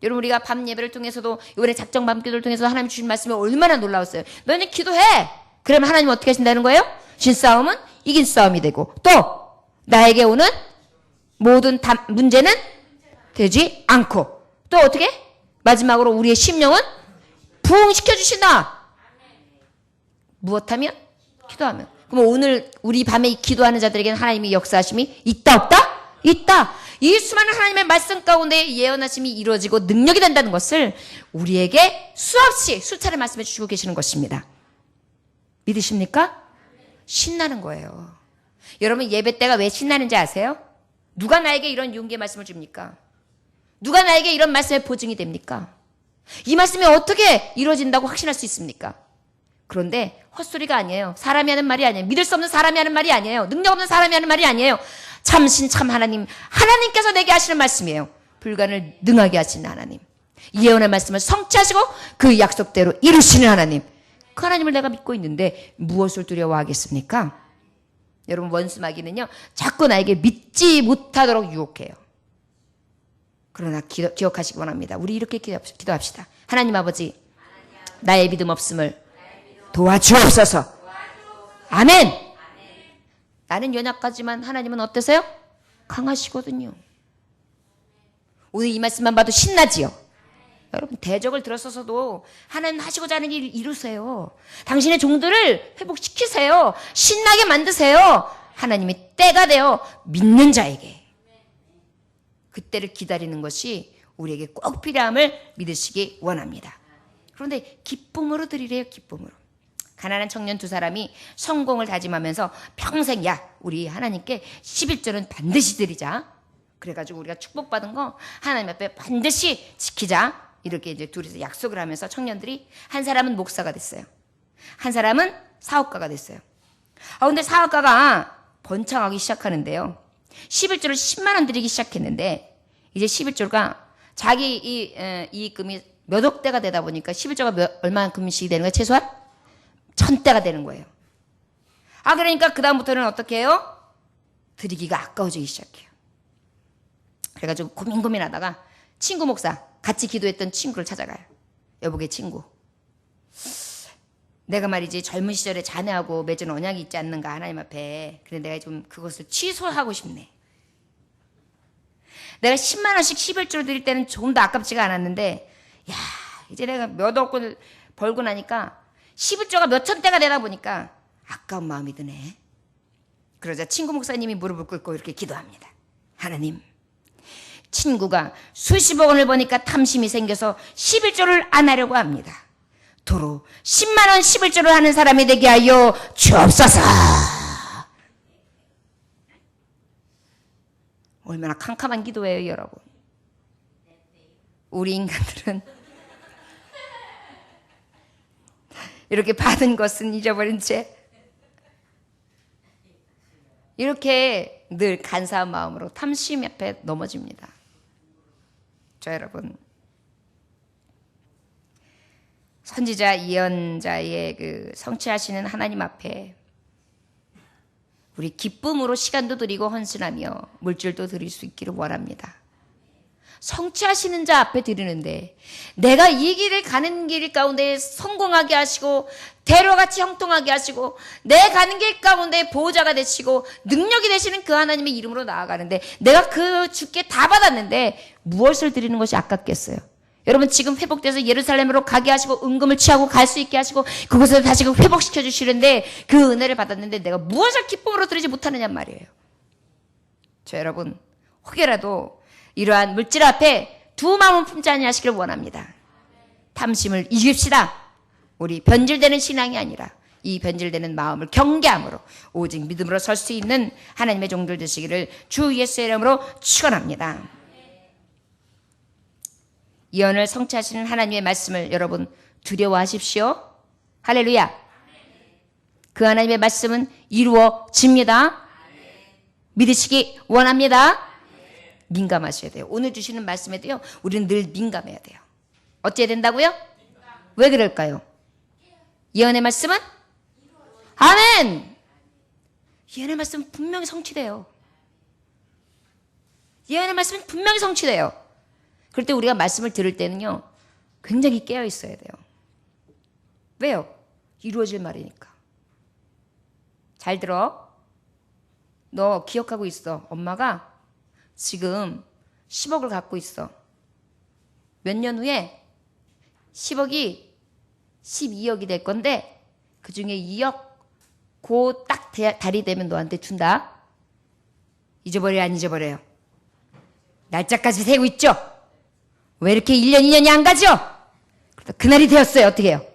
여러분, 우리가 밤 예배를 통해서도 이번에 작정 밤 기도를 통해서 하나님 주신 말씀이 얼마나 놀라웠어요. 너는 기도해. 그러면 하나님 어떻게 하신다는 거예요? 진 싸움은 이긴 싸움이 되고 또 나에게 오는 모든 문제는 되지 않고 또 어떻게? 마지막으로 우리의 심령은 부흥시켜 주신다. 무엇하면? 기도하면. 그럼 오늘 우리 밤에 기도하는 자들에게는 하나님의 역사하심이 있다 없다? 있다. 이 수많은 하나님의 말씀 가운데 예언하심이 이루어지고 능력이 된다는 것을 우리에게 수없이 수차례 말씀해 주시고 계시는 것입니다. 믿으십니까? 신나는 거예요. 여러분, 예배 때가 왜 신나는지 아세요? 누가 나에게 이런 용기의 말씀을 줍니까? 누가 나에게 이런 말씀의 보증이 됩니까? 이 말씀이 어떻게 이루어진다고 확신할 수 있습니까? 그런데 헛소리가 아니에요. 사람이 하는 말이 아니에요. 믿을 수 없는 사람이 하는 말이 아니에요. 능력 없는 사람이 하는 말이 아니에요. 참신 참 하나님, 하나님께서 내게 하시는 말씀이에요. 불가능을 능하게 하시는 하나님, 예언의 말씀을 성취하시고 그 약속대로 이루시는 하나님, 그 하나님을 내가 믿고 있는데 무엇을 두려워하겠습니까? 여러분, 원수 마귀는요 자꾸 나에게 믿지 못하도록 유혹해요. 그러나 기억하시기 원합니다. 우리 이렇게 기도합시다. 하나님 아버지, 나의 믿음 없음을 도와주옵소서. 아멘. 나는 연약하지만 하나님은 어떠세요? 강하시거든요. 오늘 이 말씀만 봐도 신나지요? 여러분, 대적을 들어서서도 하나님 하시고자 하는 일 이루세요. 당신의 종들을 회복시키세요. 신나게 만드세요. 하나님이 때가 되어 믿는 자에게 그때를 기다리는 것이 우리에게 꼭 필요함을 믿으시기 원합니다. 그런데 기쁨으로 드리래요. 기쁨으로. 가난한 청년 두 사람이 성공을 다짐하면서 평생 우리 하나님께 11조는 반드시 드리자. 그래가지고 우리가 축복받은 거 하나님 앞에 반드시 지키자. 이렇게 이제 둘이서 약속을 하면서 청년들이, 한 사람은 목사가 됐어요. 한 사람은 사업가가 됐어요. 근데 사업가가 번창하기 시작하는데요. 11조를 10만 원 드리기 시작했는데 이제 11조가 자기 이익금이 몇 억대가 되다 보니까 11조가 얼마만큼씩 되는 거예요? 최소한 1000대가 되는 거예요. 그러니까 그 다음부터는 어떻게 해요? 드리기가 아까워지기 시작해요. 그래가지고 고민하다가 친구 목사, 같이 기도했던 친구를 찾아가요. 여보게 친구, 내가 말이지 젊은 시절에 자네하고 맺은 언약이 있지 않는가 하나님 앞에. 근데 내가 좀 그것을 취소하고 싶네. 내가 10만 원씩 11조를 드릴 때는 조금 더 아깝지가 않았는데 이제 내가 몇 억을 벌고 나니까 11조가 몇 천대가 되다 보니까 아까운 마음이 드네. 그러자 친구 목사님이 무릎을 꿇고 이렇게 기도합니다. 하나님, 친구가 수십억 원을 버니까 탐심이 생겨서 11조를 안 하려고 합니다. 도로 10만 원 11조를 하는 사람이 되게 하여 주옵소서. 얼마나 캄캄한 기도예요, 여러분. 우리 인간들은 이렇게 받은 것은 잊어버린 채 이렇게 늘 간사한 마음으로 탐심 앞에 넘어집니다. 여러분, 선지자 예언자의 그 성취하시는 하나님 앞에 우리 기쁨으로 시간도 드리고 헌신하며 물질도 드릴 수 있기를 원합니다. 성취하시는 자 앞에 드리는데 내가 이 길을 가는 길 가운데 성공하게 하시고 대로같이 형통하게 하시고 내 가는 길 가운데 보호자가 되시고 능력이 되시는 그 하나님의 이름으로 나아가는데 내가 그 주께 다 받았는데 무엇을 드리는 것이 아깝겠어요? 여러분, 지금 회복돼서 예루살렘으로 가게 하시고 은금을 취하고 갈 수 있게 하시고 그곳에서 다시 회복시켜 주시는데 그 은혜를 받았는데 내가 무엇을 기쁨으로 드리지 못하느냐 말이에요. 여러분, 혹여라도 이러한 물질 앞에 두 마음은 품지 아니하시길 원합니다. 탐심을 이깁시다. 우리 변질되는 신앙이 아니라 이 변질되는 마음을 경계함으로 오직 믿음으로 설 수 있는 하나님의 종들 되시기를 주 예수의 이름으로 축원합니다. 예언을 성취하시는 하나님의 말씀을 여러분 두려워하십시오. 할렐루야. 그 하나님의 말씀은 이루어집니다. 믿으시기 원합니다. 민감하셔야 돼요. 오늘 주시는 말씀에도요, 우리는 늘 민감해야 돼요. 어찌해야 된다고요? 왜 그럴까요? 예언의 말씀은? 아멘! 예언의 말씀은 분명히 성취돼요. 예언의 말씀은 분명히 성취돼요. 그럴 때 우리가 말씀을 들을 때는요, 굉장히 깨어 있어야 돼요. 왜요? 이루어질 말이니까. 잘 들어. 너 기억하고 있어. 엄마가 지금 10억을 갖고 있어. 몇 년 후에 10억이 12억이 될 건데 그 중에 2억 고 딱 달이 되면 너한테 준다. 잊어버려요, 안 잊어버려요? 날짜까지 세고 있죠? 왜 이렇게 1년, 2년이 안 가죠? 그러다 그날이 되었어요. 어떻게 해요?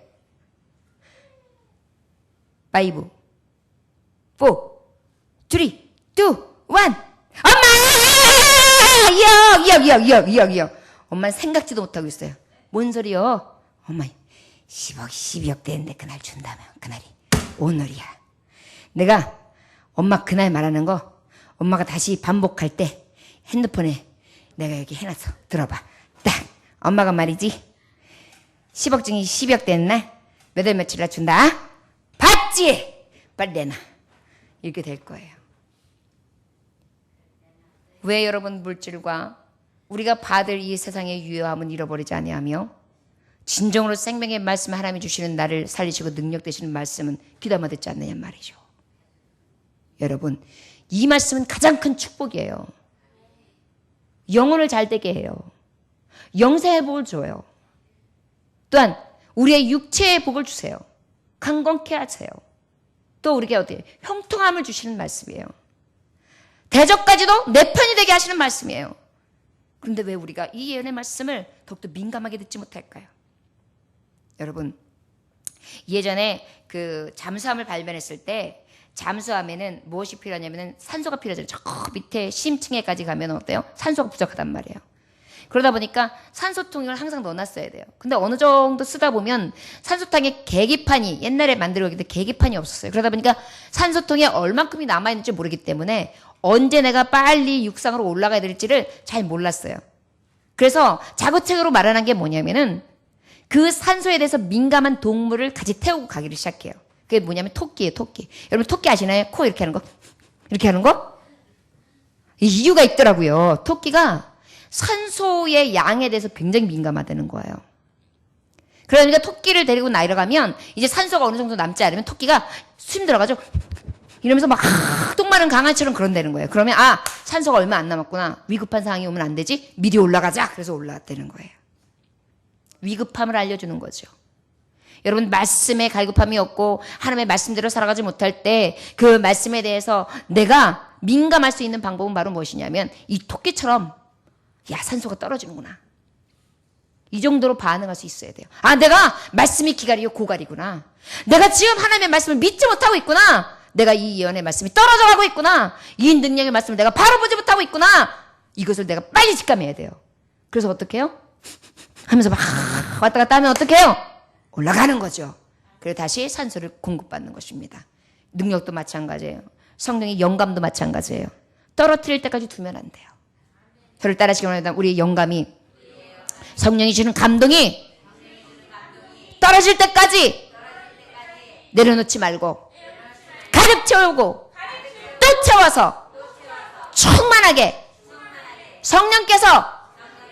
5, 4, 3, 2, 1. 엄마! 2억. 엄마는 생각지도 못하고 있어요. 뭔 소리요? 엄마 10억, 12억 되는데 그날 준다면 그날이 오늘이야. 내가 엄마 그날 말하는 거 엄마가 다시 반복할 때 핸드폰에 내가 여기 해놨어. 들어봐. 딱 엄마가 말이지 10억 중에 12억 되는 날 몇 월 며칠 날 준다. 봤지? 빨리 내놔. 이렇게 될 거예요. 왜 여러분 물질과 우리가 받을 이 세상의 유효함은 잃어버리지 아니하며 진정으로 생명의 말씀 하나님이 주시는 나를 살리시고 능력 되시는 말씀은 귀담아 듣지 않느냐 말이죠. 여러분, 이 말씀은 가장 큰 축복이에요. 영혼을 잘 되게 해요. 영생의 복을 줘요. 또한 우리의 육체의 복을 주세요. 강건케 하세요. 또 우리에게 어디에 형통함을 주시는 말씀이에요. 대적까지도 내 편이 되게 하시는 말씀이에요. 그런데 왜 우리가 이 예언의 말씀을 더욱더 민감하게 듣지 못할까요? 여러분, 예전에 그 잠수함을 발견했을 때 잠수함에는 무엇이 필요하냐면 산소가 필요하잖아요. 저 밑에 심층에까지 가면 어때요? 산소가 부족하단 말이에요. 그러다 보니까 산소통을 항상 넣어놨어야 돼요. 근데 어느 정도 쓰다 보면 산소통에 계기판이 옛날에 만들었는데 계기판이 없었어요. 그러다 보니까 산소통에 얼만큼이 남아있는지 모르기 때문에 언제 내가 빨리 육상으로 올라가야 될지를 잘 몰랐어요. 그래서 자구책으로 마련한 게 뭐냐면은 그 산소에 대해서 민감한 동물을 같이 태우고 가기를 시작해요. 그게 뭐냐면 토끼예요, 토끼. 여러분 토끼 아시나요? 코 이렇게 하는 거? 이렇게 하는 거? 이유가 있더라고요. 토끼가 산소의 양에 대해서 굉장히 민감하다는 거예요. 그러니까 토끼를 데리고 내려가면 이제 산소가 어느 정도 남지 않으면 토끼가 숨 들어가죠. 이러면서 막 똥 마른 강아지처럼 그런다는 거예요. 그러면 산소가 얼마 안 남았구나. 위급한 상황이 오면 안 되지. 미리 올라가자. 그래서 올라갔다는 거예요. 위급함을 알려주는 거죠. 여러분 말씀에 갈급함이 없고 하나님의 말씀대로 살아가지 못할 때 그 말씀에 대해서 내가 민감할 수 있는 방법은 바로 무엇이냐면 이 토끼처럼 야 산소가 떨어지는구나. 이 정도로 반응할 수 있어야 돼요. 내가 말씀이 기갈이요 고갈이구나. 내가 지금 하나님의 말씀을 믿지 못하고 있구나. 내가 이 예언의 말씀이 떨어져 가고 있구나. 이 능력의 말씀을 내가 바로 보지 못하고 있구나. 이것을 내가 빨리 직감해야 돼요. 그래서 어떻게 해요? 하면서 막 왔다 갔다 하면 어떻게 해요? 올라가는 거죠. 그리고 다시 산소를 공급받는 것입니다. 능력도 마찬가지예요. 성령의 영감도 마찬가지예요. 떨어뜨릴 때까지 두면 안 돼요. 저를 따라하시기 원합니다. 우리의 영감이 성령이 주는 감동이 떨어질 때까지 내려놓지 말고 가득 채우고 또 채워서 충만하게 성령께서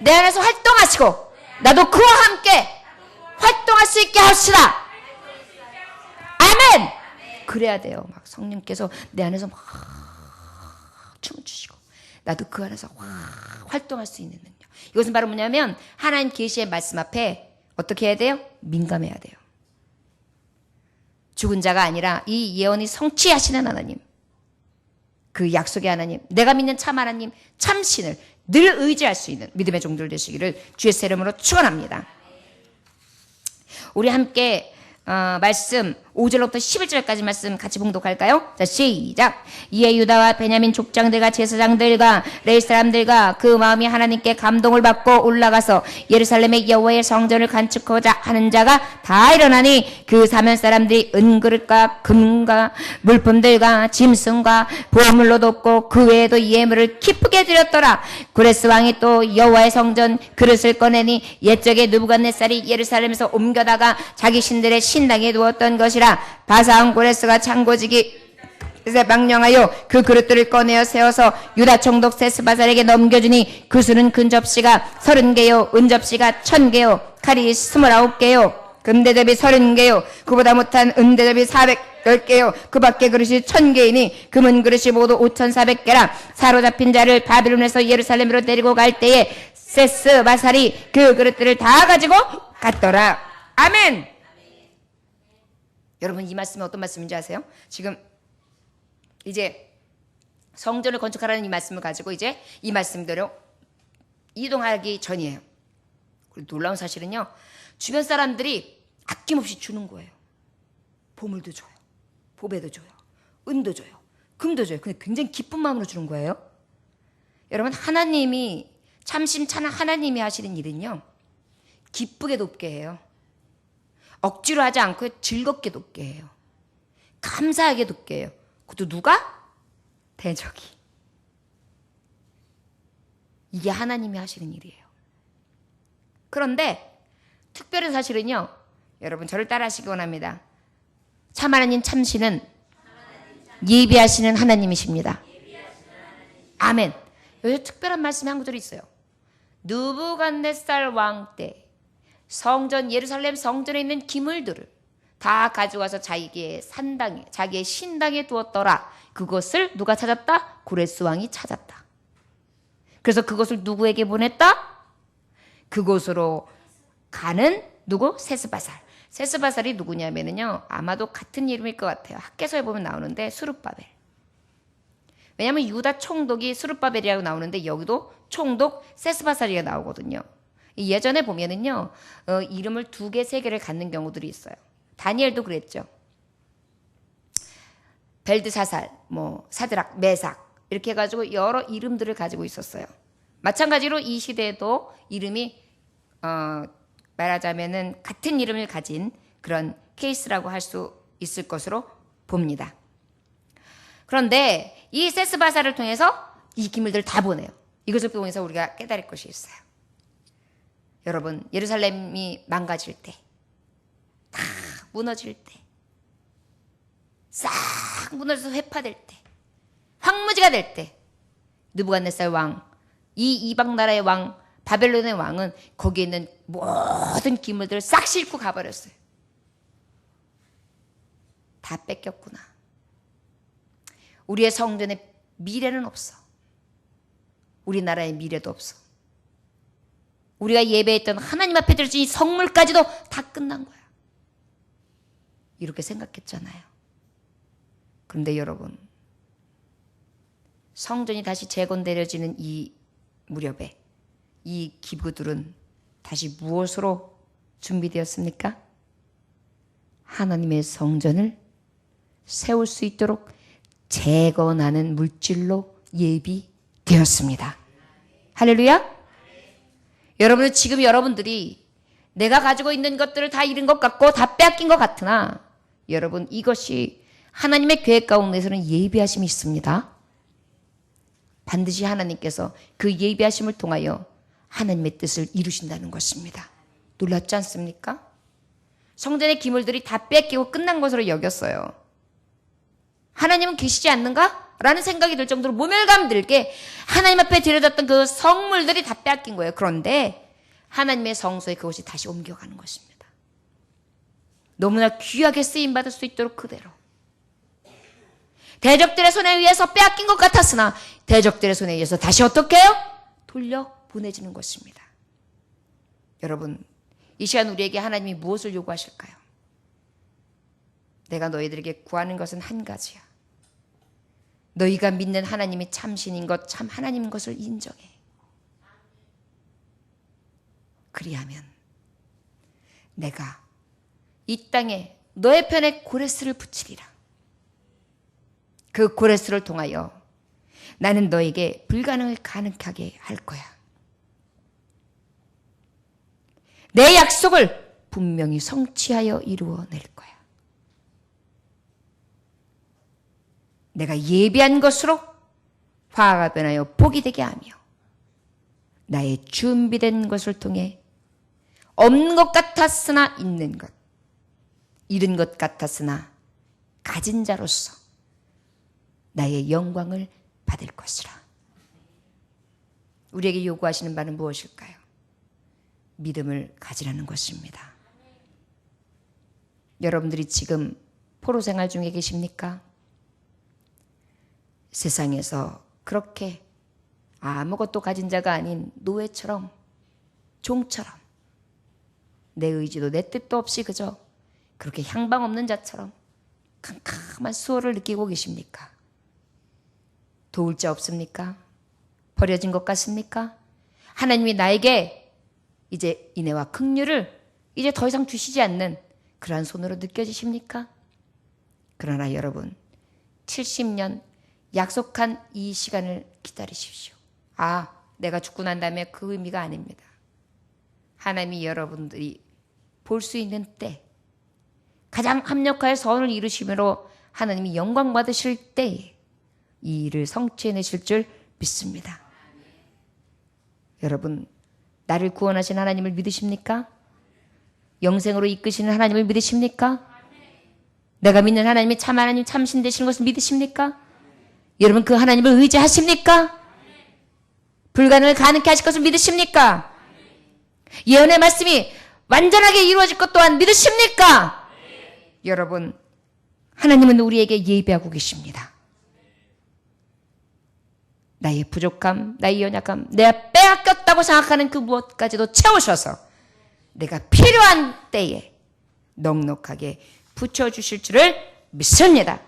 내 안에서 활동하시고 나도 그와 함께 활동할 수 있게 하시라. 아멘. 그래야 돼요. 막 성령께서 내 안에서 막 춤을 추시고 나도 그 안에서 활동할 수 있는 능력. 이것은 바로 뭐냐면 하나님 계시의 말씀 앞에 어떻게 해야 돼요? 민감해야 돼요. 죽은 자가 아니라 이 예언이 성취하시는 하나님, 그 약속의 하나님, 내가 믿는 참 하나님, 참 신을 늘 의지할 수 있는 믿음의 종들 되시기를 주의 이름으로 축원합니다. 우리 함께 말씀 5절부터 11절까지 말씀 같이 봉독할까요? 자, 시작. 이에 유다와 베냐민 족장들과 제사장들과 레위 사람들과 그 마음이 하나님께 감동을 받고 올라가서 예루살렘의 여호와의 성전을 건축하고자 하는 자가 다 일어나니 그 사면 사람들이 은그릇과 금과 물품들과 짐승과 보물로 돕고 그 외에도 예물을 기쁘게 드렸더라. 구레스 왕이 또 여호와의 성전 그릇을 꺼내니 옛적에 느부갓네살이 예루살렘에서 옮겨다가 자기 신들의 신당에 두었던 것이라. 바사왕 고레스가 창고지기 에 망령하여 그 그릇들을 꺼내어 세워서 유다 총독 세스바살에게 넘겨주니 그 수는 금 접시가 30개요 은 접시가 1000개요 칼이 29개요 금대접이 30개요 그보다 못한 은대접이 410개요 그 밖에 그릇이 1000개이니 금은 그릇이 모두 5400개라. 사로잡힌 자를 바빌론에서 예루살렘으로 데리고 갈 때에 세스바살이 그 그릇들을 다 가지고 갔더라. 아멘. 여러분 이 말씀이 어떤 말씀인지 아세요? 지금 이제 성전을 건축하라는 이 말씀을 가지고 이제 이 말씀대로 이동하기 전이에요. 그리고 놀라운 사실은요. 주변 사람들이 아낌없이 주는 거예요. 보물도 줘요. 보배도 줘요. 은도 줘요. 금도 줘요. 근데 굉장히 기쁜 마음으로 주는 거예요. 여러분 하나님이 참심 찬 하나님이 하시는 일은요. 기쁘게 돕게 해요. 억지로 하지 않고 즐겁게 돕게 해요. 감사하게 돕게 해요. 그것도 누가? 대적이. 이게 하나님이 하시는 일이에요. 그런데 특별한 사실은요. 여러분 저를 따라하시기 원합니다. 참 하나님 참신은 예비하시는 하나님이십니다. 아멘. 여기서 특별한 말씀이 한 구절이 있어요. 느부갓네살 왕 때 성전 예루살렘 성전에 있는 기물들을 다 가져와서 자기의 산당에 자기의 신당에 두었더라. 그것을 누가 찾았다? 고레스 왕이 찾았다. 그래서 그것을 누구에게 보냈다? 그곳으로 가는 누구? 세스바살. 세스바살이 누구냐면요 아마도 같은 이름일 것 같아요. 학개서에 보면 나오는데 수룹바벨. 왜냐하면 유다 총독이 수룹바벨이라고 나오는데 여기도 총독 세스바살이가 나오거든요. 예전에 보면은요 이름을 2개, 3개를 갖는 경우들이 있어요. 다니엘도 그랬죠. 벨드사살, 뭐 사드락, 메삭 이렇게 해가지고 여러 이름들을 가지고 있었어요. 마찬가지로 이 시대에도 이름이 말하자면은 같은 이름을 가진 그런 케이스라고 할 수 있을 것으로 봅니다. 그런데 이 세스바사를 통해서 이 기물들을 다 보내요. 이것을 통해서 우리가 깨달을 것이 있어요. 여러분, 예루살렘이 망가질 때, 다 무너질 때, 싹 무너져서 회파될 때, 황무지가 될 때, 느부갓네살 왕, 이 이방 나라의 왕, 바벨론의 왕은 거기에 있는 모든 기물들을 싹 싣고 가버렸어요. 다 뺏겼구나. 우리의 성전에 미래는 없어. 우리나라의 미래도 없어. 우리가 예배했던 하나님 앞에 드려진 이 성물까지도 다 끝난 거야. 이렇게 생각했잖아요. 그런데 여러분, 성전이 다시 재건되어지는 이 무렵에 이 기부들은 다시 무엇으로 준비되었습니까? 하나님의 성전을 세울 수 있도록 재건하는 물질로 예비되었습니다. 할렐루야! 여러분은 지금 여러분들이 내가 가지고 있는 것들을 다 잃은 것 같고 다 빼앗긴 것 같으나 여러분 이것이 하나님의 계획 가운데서는 예비하심이 있습니다. 반드시 하나님께서 그 예비하심을 통하여 하나님의 뜻을 이루신다는 것입니다. 놀랍지 않습니까? 성전의 기물들이 다 뺏기고 끝난 것으로 여겼어요. 하나님은 계시지 않는가? 라는 생각이 들 정도로 모멸감 들게 하나님 앞에 드려졌던 그 성물들이 다 빼앗긴 거예요. 그런데 하나님의 성소에 그것이 다시 옮겨가는 것입니다. 너무나 귀하게 쓰임받을 수 있도록 그대로. 대적들의 손에 의해서 빼앗긴 것 같았으나 대적들의 손에 의해서 다시 어떻게 해요? 돌려보내지는 것입니다. 여러분, 이 시간 우리에게 하나님이 무엇을 요구하실까요? 내가 너희들에게 구하는 것은 한 가지야. 너희가 믿는 하나님이 참신인 것, 참 하나님인 것을 인정해. 그리하면 내가 이 땅에 너의 편에 고레스를 붙이리라. 그 고레스를 통하여 나는 너에게 불가능을 가능하게 할 거야. 내 약속을 분명히 성취하여 이루어낼 거야. 내가 예비한 것으로 화가 변하여 복이 되게 하며 나의 준비된 것을 통해 없는 것 같았으나 있는 것, 잃은 것 같았으나 가진 자로서 나의 영광을 받을 것이라. 우리에게 요구하시는 바는 무엇일까요? 믿음을 가지라는 것입니다. 여러분들이 지금 포로 생활 중에 계십니까? 세상에서 그렇게 아무것도 가진 자가 아닌 노예처럼, 종처럼, 내 의지도 내 뜻도 없이 그저 그렇게 향방 없는 자처럼 캄캄한 수호를 느끼고 계십니까? 도울 자 없습니까? 버려진 것 같습니까? 하나님이 나에게 이제 인애와 긍휼을 이제 더 이상 주시지 않는 그러한 손으로 느껴지십니까? 그러나 여러분, 70년 약속한 이 시간을 기다리십시오. 아, 내가 죽고 난 다음에 그 의미가 아닙니다. 하나님이 여러분들이 볼 수 있는 때, 가장 합력하여 선을 이루심으로 하나님이 영광 받으실 때에 이 일을 성취해내실 줄 믿습니다. 여러분, 나를 구원하신 하나님을 믿으십니까? 영생으로 이끄시는 하나님을 믿으십니까? 내가 믿는 하나님이 참 하나님, 참신 되시는 것을 믿으십니까? 여러분, 그 하나님을 의지하십니까? 불가능을 가능케 하실 것을 믿으십니까? 예언의 말씀이 완전하게 이루어질 것 또한 믿으십니까? 여러분, 하나님은 우리에게 예비하고 계십니다. 나의 부족함, 나의 연약함, 내가 빼앗겼다고 생각하는 그 무엇까지도 채우셔서 내가 필요한 때에 넉넉하게 붙여주실 줄을 믿습니다.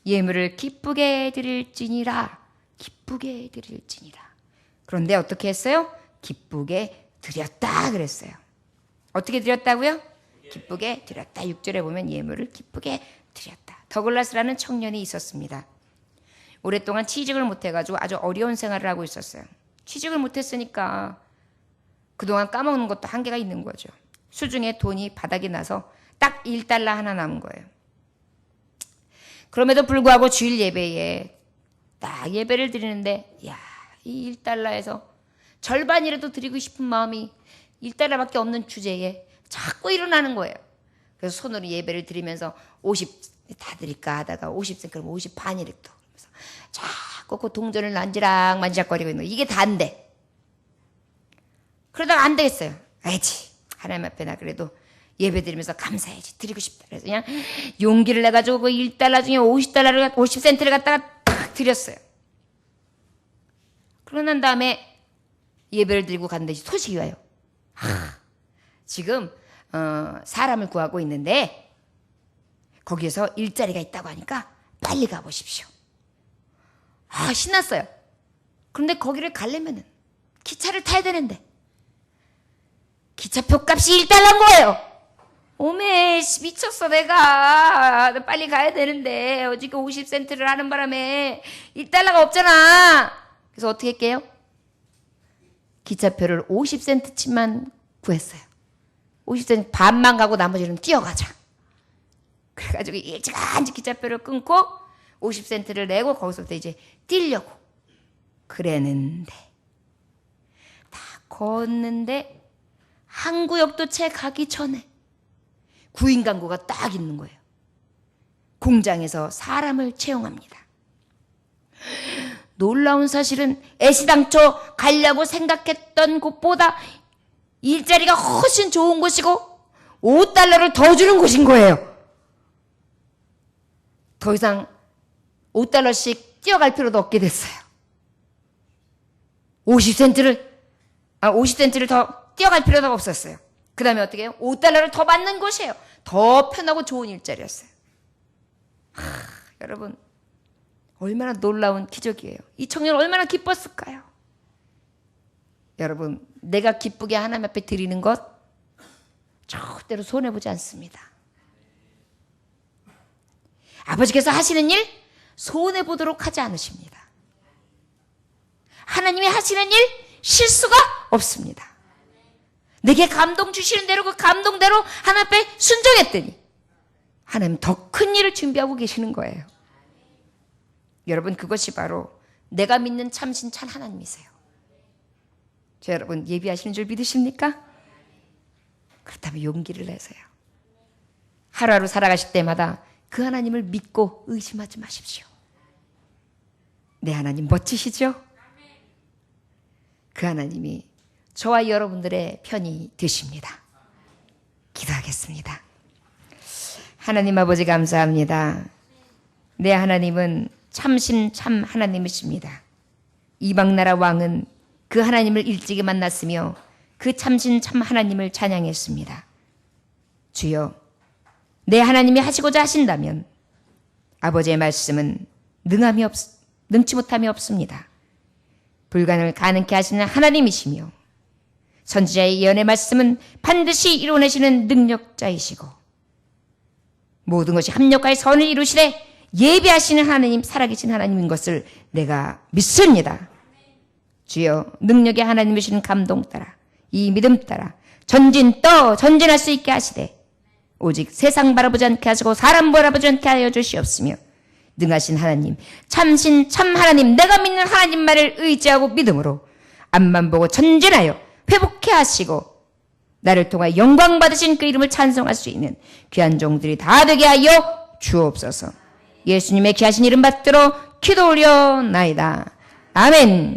예물을 기쁘게 드릴지니라. 기쁘게 드릴지니라. 그런데 어떻게 했어요? 기쁘게 드렸다 그랬어요. 어떻게 드렸다고요? 기쁘게 드렸다. 6절에 보면 예물을 기쁘게 드렸다. 더글라스라는 청년이 있었습니다. 오랫동안 취직을 못해가지고 아주 어려운 생활을 하고 있었어요. 취직을 못했으니까 그동안 까먹는 것도 한계가 있는 거죠. 수중에 돈이 바닥이 나서 딱 1달러 하나 남은 거예요. 그럼에도 불구하고 주일 예배에 딱 예배를 드리는데 이 1달러에서 절반이라도 드리고 싶은 마음이 1달러밖에 없는 주제에 자꾸 일어나는 거예요. 그래서 손으로 예배를 드리면서 50 다 드릴까 하다가 50센트 그럼 50 반이랬다. 그러면서 자꾸 그 동전을 난지락 만지작거리고 있는 거예요. 이게 다인데. 그러다가 안 되겠어요. 알지. 하나님 앞에 나 그래도 예배 드리면서 감사해야지. 드리고 싶다. 그래서 그냥 용기를 내가지고 그 1달러 중에 50센트를 갖다가 딱 드렸어요. 그러고 난 다음에 예배를 드리고 갔는데 소식이 와요. 지금 사람을 구하고 있는데 거기에서 일자리가 있다고 하니까 빨리 가보십시오. 신났어요. 그런데 거기를 가려면은 기차를 타야 되는데 기차표 값이 1달러인 거예요. 오메 미쳤어 내가 빨리 가야 되는데 어저께 50센트를 하는 바람에 1달러가 없잖아. 그래서 어떻게 할게요? 기차표를 50센트치만 구했어요. 50센트 반만 가고 나머지는 뛰어가자. 그래가지고 일찌감치 기차표를 끊고 50센트를 내고 거기서부터 이제 뛰려고 그랬는데 다 걷는데 한 구역도 채 가기 전에 구인 광고가 딱 있는 거예요. 공장에서 사람을 채용합니다. 놀라운 사실은 애시당초 가려고 생각했던 곳보다 일자리가 훨씬 좋은 곳이고 5달러를 더 주는 곳인 거예요. 더 이상 5달러씩 뛰어갈 필요도 없게 됐어요. 50센트를 더 뛰어갈 필요도 없었어요. 그 다음에 어떻게 해요? 5달러를 더 받는 곳이에요. 더 편하고 좋은 일자리였어요. 여러분 얼마나 놀라운 기적이에요. 이 청년 얼마나 기뻤을까요? 여러분 내가 기쁘게 하나님 앞에 드리는 것 절대로 손해보지 않습니다. 아버지께서 하시는 일 손해보도록 하지 않으십니다. 하나님이 하시는 일 실수가 없습니다. 내게 감동 주시는 대로 그 감동대로 하나님 앞에 순종했더니 하나님 더 큰 일을 준비하고 계시는 거예요. 여러분 그것이 바로 내가 믿는 참신 참 하나님이세요. 저 여러분 예비하시는 줄 믿으십니까? 그렇다면 용기를 내세요. 하루하루 살아가실 때마다 그 하나님을 믿고 의심하지 마십시오. 내 하나님 멋지시죠? 그 하나님이 저와 여러분들의 편이 되십니다. 기도하겠습니다. 하나님 아버지 감사합니다. 내 하나님은 참신 참 하나님이십니다. 이방나라 왕은 그 하나님을 일찍이 만났으며 그 참신 참 하나님을 찬양했습니다. 주여 내 하나님이 하시고자 하신다면 아버지의 말씀은 능치 못함이 없습니다. 불가능을 가능케 하시는 하나님이시며 선지자의 예언의 말씀은 반드시 이루어내시는 능력자이시고 모든 것이 합력하여 선을 이루시되 예비하시는 하나님 살아계신 하나님인 것을 내가 믿습니다. 주여 능력의 하나님이시는 감동 따라 이 믿음 따라 전진할 수 있게 하시되 오직 세상 바라보지 않게 하시고 사람 바라보지 않게 하여 주시옵으며 능하신 하나님 참신 참 하나님 내가 믿는 하나님 말을 의지하고 믿음으로 앞만 보고 전진하여 회복해 하시고 나를 통하여 영광 받으신 그 이름을 찬송할 수 있는 귀한 종들이 다 되게 하여 주옵소서. 예수님의 귀하신 이름 받들어 기도 올려나이다. 아멘.